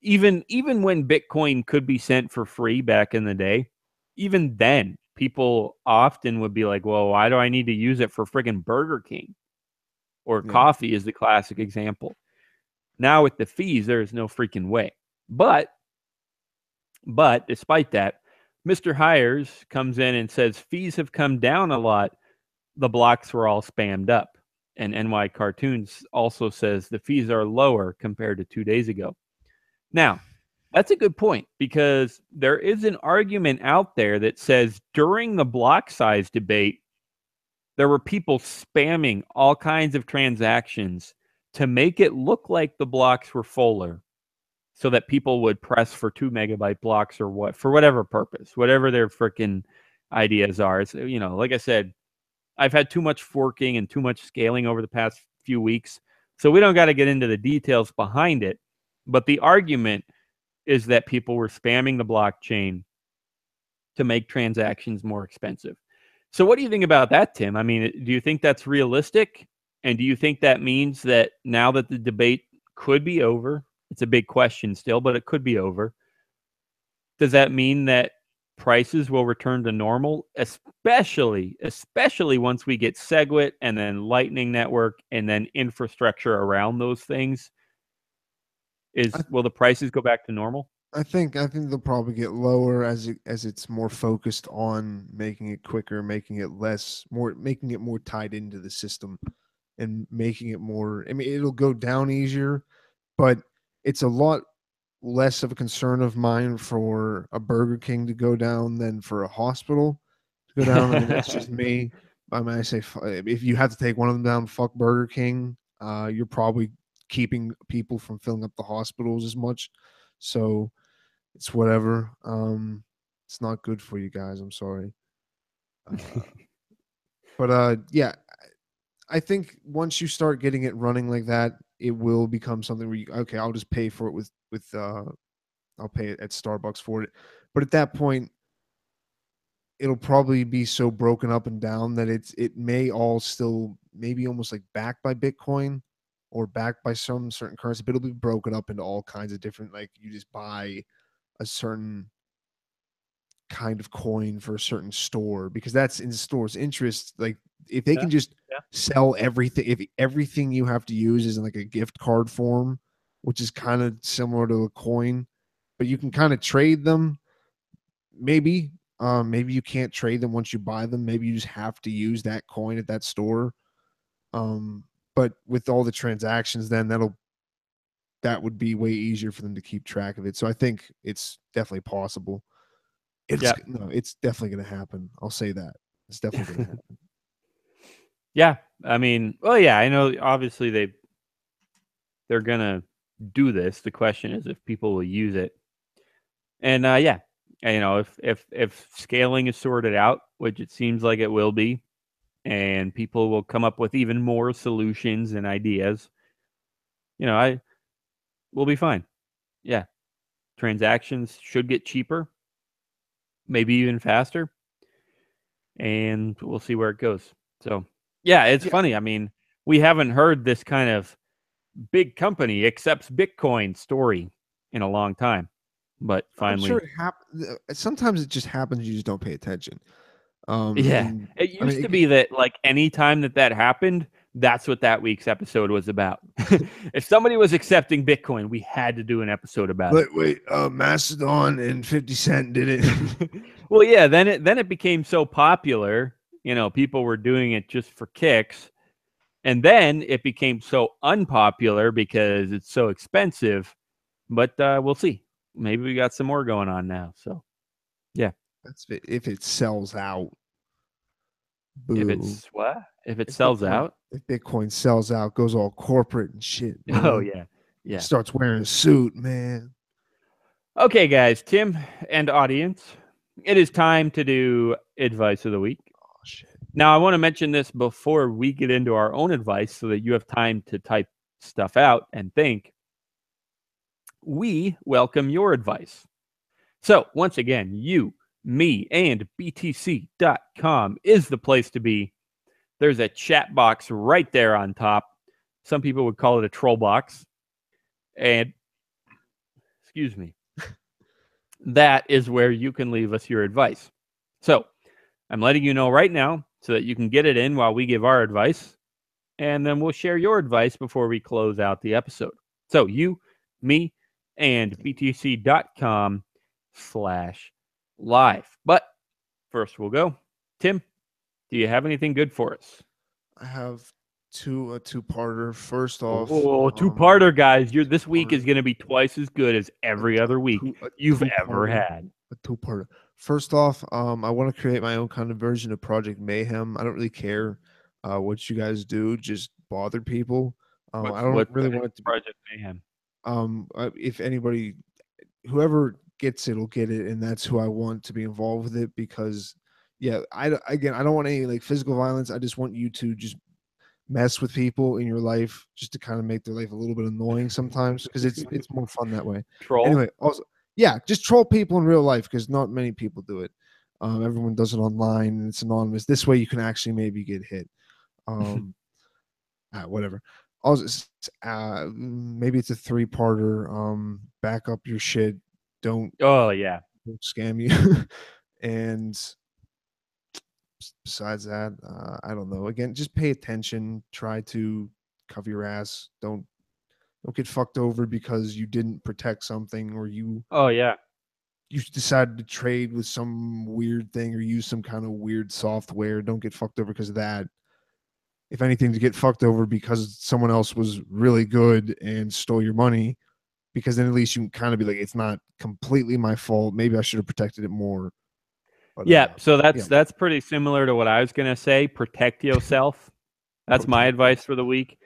even when Bitcoin could be sent for free back in the day, even then, people often would be like, well, why do I need to use it for friggin' Burger King? Or Yeah. coffee is the classic example. Now with the fees, there is no freaking way. But despite that, Mr. Hires comes in and says fees have come down a lot. The blocks were all spammed up. And NY Cartoons also says the fees are lower compared to 2 days ago. Now, that's a good point because there is an argument out there that says during the block size debate, there were people spamming all kinds of transactions to make it look like the blocks were fuller so that people would press for 2 megabyte blocks or what, for whatever purpose, whatever their freaking ideas are. It's, you know, like I said, I've had too much forking and too much scaling over the past few weeks. So we don't got to get into the details behind it. But the argument is that people were spamming the blockchain to make transactions more expensive. So what do you think about that, Tim? I mean, do you think that's realistic? And do you think that means that now that the debate could be over, it's a big question still, but it could be over. Does that mean that prices will return to normal, especially once we get SegWit and then Lightning Network and then infrastructure around those things? Will the prices go back to normal? I think they'll probably get lower as it's more focused on making it quicker, making it more tied into the system, and making it more. I mean, it'll go down easier, but it's a lot less of a concern of mine for a Burger King to go down than for a hospital to go down. I mean, that's just me. I mean, I say if you have to take one of them down, fuck Burger King. You're probably keeping people from filling up the hospitals as much. So it's whatever. It's not good for you guys. I'm sorry. But yeah, I think once you start getting it running like that, it will become something where okay, I'll just pay for it with I'll pay it at Starbucks for it. But at that point, it'll probably be so broken up and down that it may all still maybe almost like backed by Bitcoin or backed by some certain currency, but it'll be broken up into all kinds of different, like you just buy a certain kind of coin for a certain store because that's in the store's interest. Like if they can just sell everything, if everything you have to use is in like a gift card form, which is kind of similar to a coin, but you can kind of trade them. Maybe you can't trade them once you buy them. Maybe you just have to use that coin at that store. But with all the transactions, then that would be way easier for them to keep track of it. So I think it's definitely possible. It's definitely going to happen. I'll say that. It's definitely going to happen. Yeah. I mean, well, yeah, I know obviously they're going to do this. The question is if people will use it. And yeah, you know, if scaling is sorted out, which it seems like it will be, and people will come up with even more solutions and ideas, you know, we'll be fine. Yeah. Transactions should get cheaper, maybe even faster, and we'll see where it goes. So, yeah, it's funny. I mean, we haven't heard this kind of big company accepts Bitcoin story in a long time, but finally, I'm sure sometimes it just happens. You just don't pay attention. Yeah, it used to be that like any time that happened, that's what that week's episode was about. If somebody was accepting Bitcoin, we had to do an episode about it. Wait, Mastodon and 50 Cent did it. Well, yeah, then it became so popular, you know, people were doing it just for kicks. And then it became so unpopular because it's so expensive. But we'll see. Maybe we got some more going on now. So, yeah. That's if it sells out. Boo. If it's what? If it sells out? If Bitcoin sells out, goes all corporate and shit, man. Oh, yeah. Yeah. Starts wearing a suit, man. Okay, guys, Tim and audience, it is time to do advice of the week. Oh, shit. Now, I want to mention this before we get into our own advice so that you have time to type stuff out and think. We welcome your advice. So, once again, you, me, and BTC.com is the place to be. There's a chat box right there on top. Some people would call it a troll box. And, excuse me, that is where you can leave us your advice. So I'm letting you know right now so that you can get it in while we give our advice. And then we'll share your advice before we close out the episode. So you, me, and btc.com/live. But first we'll go. Tim, do you have anything good for us? I have a two-parter. First off, two-parter, guys. This week is going to be twice as good as every other week you've ever had. A two-parter. First off, I want to create my own kind of version of Project Mayhem. I don't really care what you guys do. Just bother people. I don't really want it to be Project Mayhem. If anybody, whoever gets it will get it, and that's who I want to be involved with it, because yeah, I don't want any like physical violence. I just want you to just mess with people in your life just to kind of make their life a little bit annoying sometimes, because it's more fun that way. Troll. Anyway, also, yeah, just troll people in real life, because not many people do it. Everyone does it online and it's anonymous. This way you can actually maybe get hit. Whatever. Also, maybe it's a three-parter. Back up your shit. Don't scam you. And besides that, I don't know. Again, just pay attention. Try to cover your ass. Don't get fucked over because you didn't protect something, or you decided to trade with some weird thing or use some kind of weird software. Don't get fucked over because of that. If anything, to get fucked over because someone else was really good and stole your money, because then at least you can kind of be like, it's not completely my fault. Maybe I should have protected it more. But, so that's pretty similar to what I was going to say. Protect yourself. That's my advice for the week.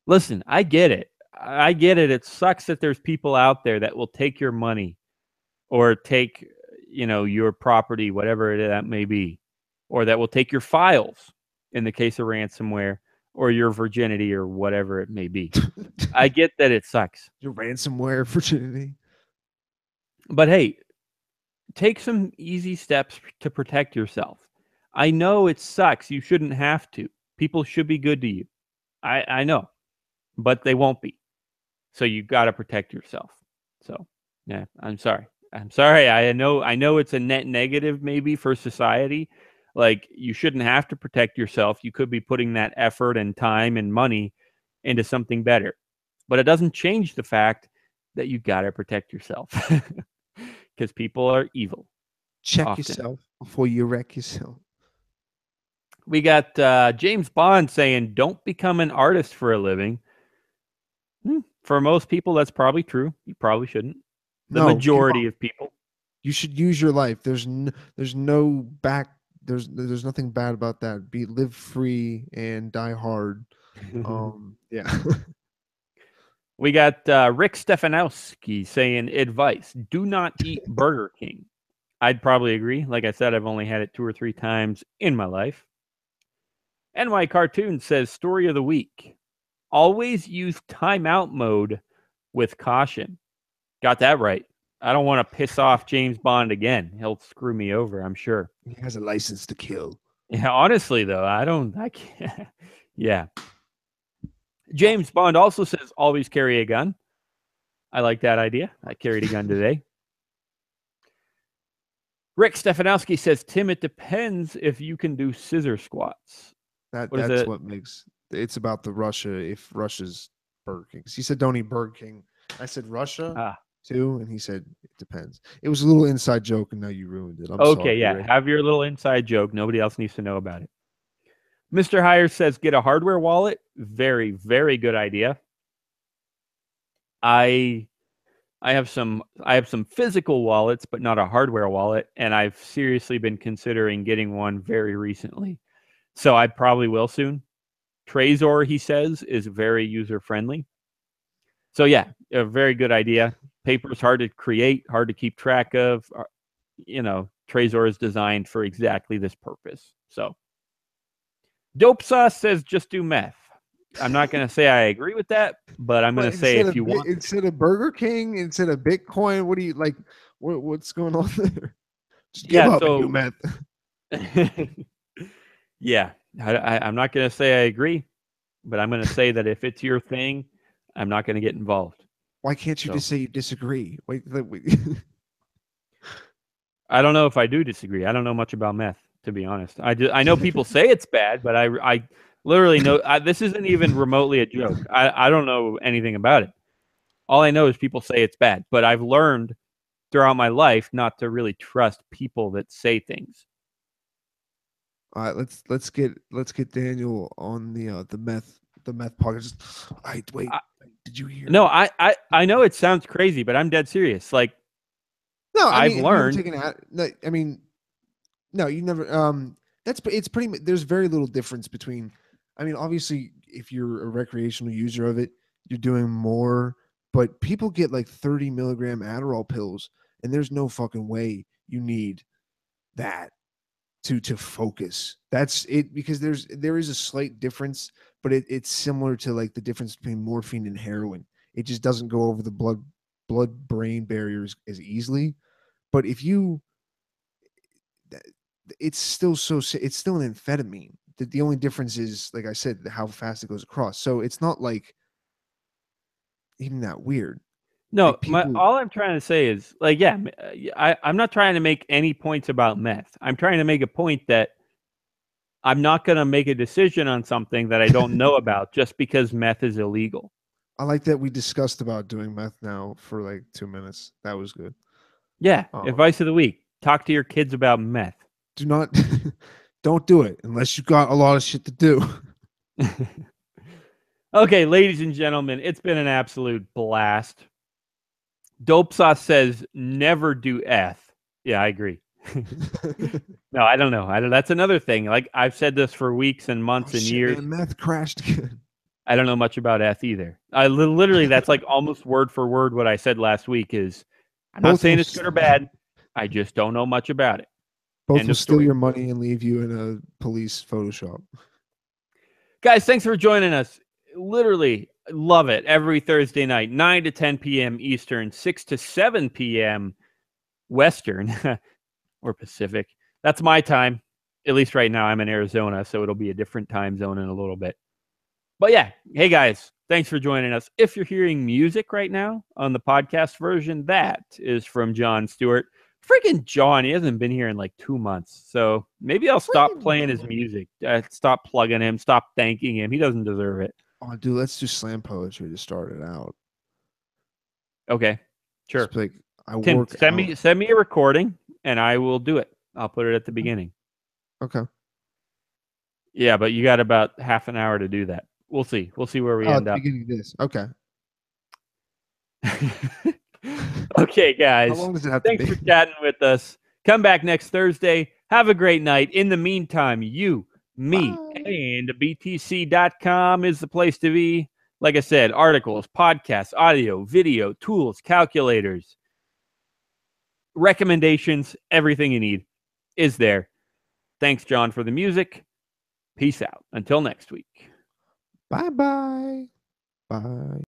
Listen, I get it. It sucks that there's people out there that will take your money or take, your property, whatever that may be, or that will take your files in the case of ransomware, or your virginity, or whatever it may be. I get that it sucks. Your ransomware virginity. But hey, take some easy steps to protect yourself. I know it sucks. You shouldn't have to. People should be good to you. I know, but they won't be. So you got to protect yourself. So yeah, I'm sorry. I know it's a net negative maybe for society. Like, you shouldn't have to protect yourself. You could be putting that effort and time and money into something better. But it doesn't change the fact that you got to protect yourself, because people are evil. Check yourself before you wreck yourself. We got James Bond saying, don't become an artist for a living. For most people, that's probably true. You probably shouldn't. The majority of people. You should use your life. There's nothing bad about that. Live free and die hard. Yeah. We got Rick Stefanowski saying, advice: do not eat Burger King. I'd probably agree. Like I said, I've only had it 2 or 3 times in my life. NY Cartoon says, story of the week: always use timeout mode with caution. Got that right. I don't want to piss off James Bond again. He'll screw me over, I'm sure. He has a license to kill. Yeah, honestly, though, I can't. Yeah. James Bond also says, always carry a gun. I like that idea. I carried a gun today. Rick Stefanowski says, Tim, it depends if you can do scissor squats. That's what makes it's about the Russia. If Russia's Burger King, he said don't eat Burger King. I said Russia too, and he said it depends. It was a little inside joke, and now you ruined it. I'm sorry, yeah. Rick. Have your little inside joke. Nobody else needs to know about it. Mr. Hire says, get a hardware wallet. Very, very good idea. I have some physical wallets, but not a hardware wallet, and I've seriously been considering getting one very recently. So I probably will soon. Trezor, he says, is very user-friendly. So yeah, a very good idea. Paper is hard to create, hard to keep track of. Trezor is designed for exactly this purpose. So Dope Sauce says, just do meth. I'm not going to say I agree with that, but I'm going to say if you want. Instead of Burger King, instead of Bitcoin, what do you like? What's going on there? Just give up and do meth. Yeah. I'm not going to say I agree, but I'm going to say that if it's your thing, I'm not going to get involved. Why can't you So, just say you disagree? Wait. I don't know if I do disagree. I don't know much about meth, to be honest. I know people say it's bad, but I literally know this isn't even remotely a joke. I don't know anything about it. All I know is people say it's bad, but I've learned throughout my life not to really trust people that say things. All right, let's get Daniel on the meth podcast. All right, wait. Did you hear? No, I know it sounds crazy, but I'm dead serious. Like, No, I I've mean, have you ever learned. taken no, I mean, no, you never. It's pretty much. There's very little difference between. I mean, obviously, if you're a recreational user of it, you're doing more. But people get like 30 milligram Adderall pills, and there's no fucking way you need that to focus. That's it, because there is a slight difference, but it's similar to like the difference between morphine and heroin. It just doesn't go over the blood brain barriers as easily. But if you, it's still it's still an amphetamine. The only difference is, like I said, how fast it goes across. So it's not like even that weird. No, Like people, all I'm trying to say is, like, yeah, I'm not trying to make any points about meth. I'm trying to make a point that I'm not going to make a decision on something that I don't know about just because meth is illegal. I like that we discussed about doing meth now for like 2 minutes. That was good. Yeah, Um, advice of the week: talk to your kids about meth. do not, don't do it unless you got a lot of shit to do. Okay, ladies and gentlemen, it's been an absolute blast. Dope Sauce says never do F. Yeah, I agree. No, I don't know. That's another thing. Like, I've said this for weeks and months Oh and shit, years. man, meth crashed again. I don't know much about F either. I literally, that's like almost word for word what I said last week. Is I'm not Both saying will it's good or bad. I just don't know much about it. both End will of steal story. your money and leave you in a police Photoshop. Guys, thanks for joining us. Literally love it. Every Thursday night, 9 to 10 p.m. Eastern, 6 to 7 p.m. Western or Pacific. That's my time. At least right now, I'm in Arizona, so it'll be a different time zone in a little bit. But yeah, hey guys, thanks for joining us. If you're hearing music right now on the podcast version, that is from John Stewart. Freaking John, he hasn't been here in like 2 months. So maybe I'll stop playing his music. Stop plugging him. Stop thanking him. He doesn't deserve it. Oh, dude, let's do slam poetry to start it out. Okay, sure. Just like I Tim, work send out. me a recording and I will do it. I'll put it at the beginning. Okay. Yeah, but you got about half an hour to do that. We'll see. We'll see where we Oh, at end the up. beginning of this. Okay. Okay, How guys. long does it have to Thanks be? for chatting with us. Come back next Thursday. Have a great night. In the meantime, you, me, Bye. and BTC.com is the place to be. Like I said, articles, podcasts, audio, video, tools, calculators, recommendations, everything you need is there. Thanks, John, for the music. Peace out. Until next week. Bye-bye. Bye.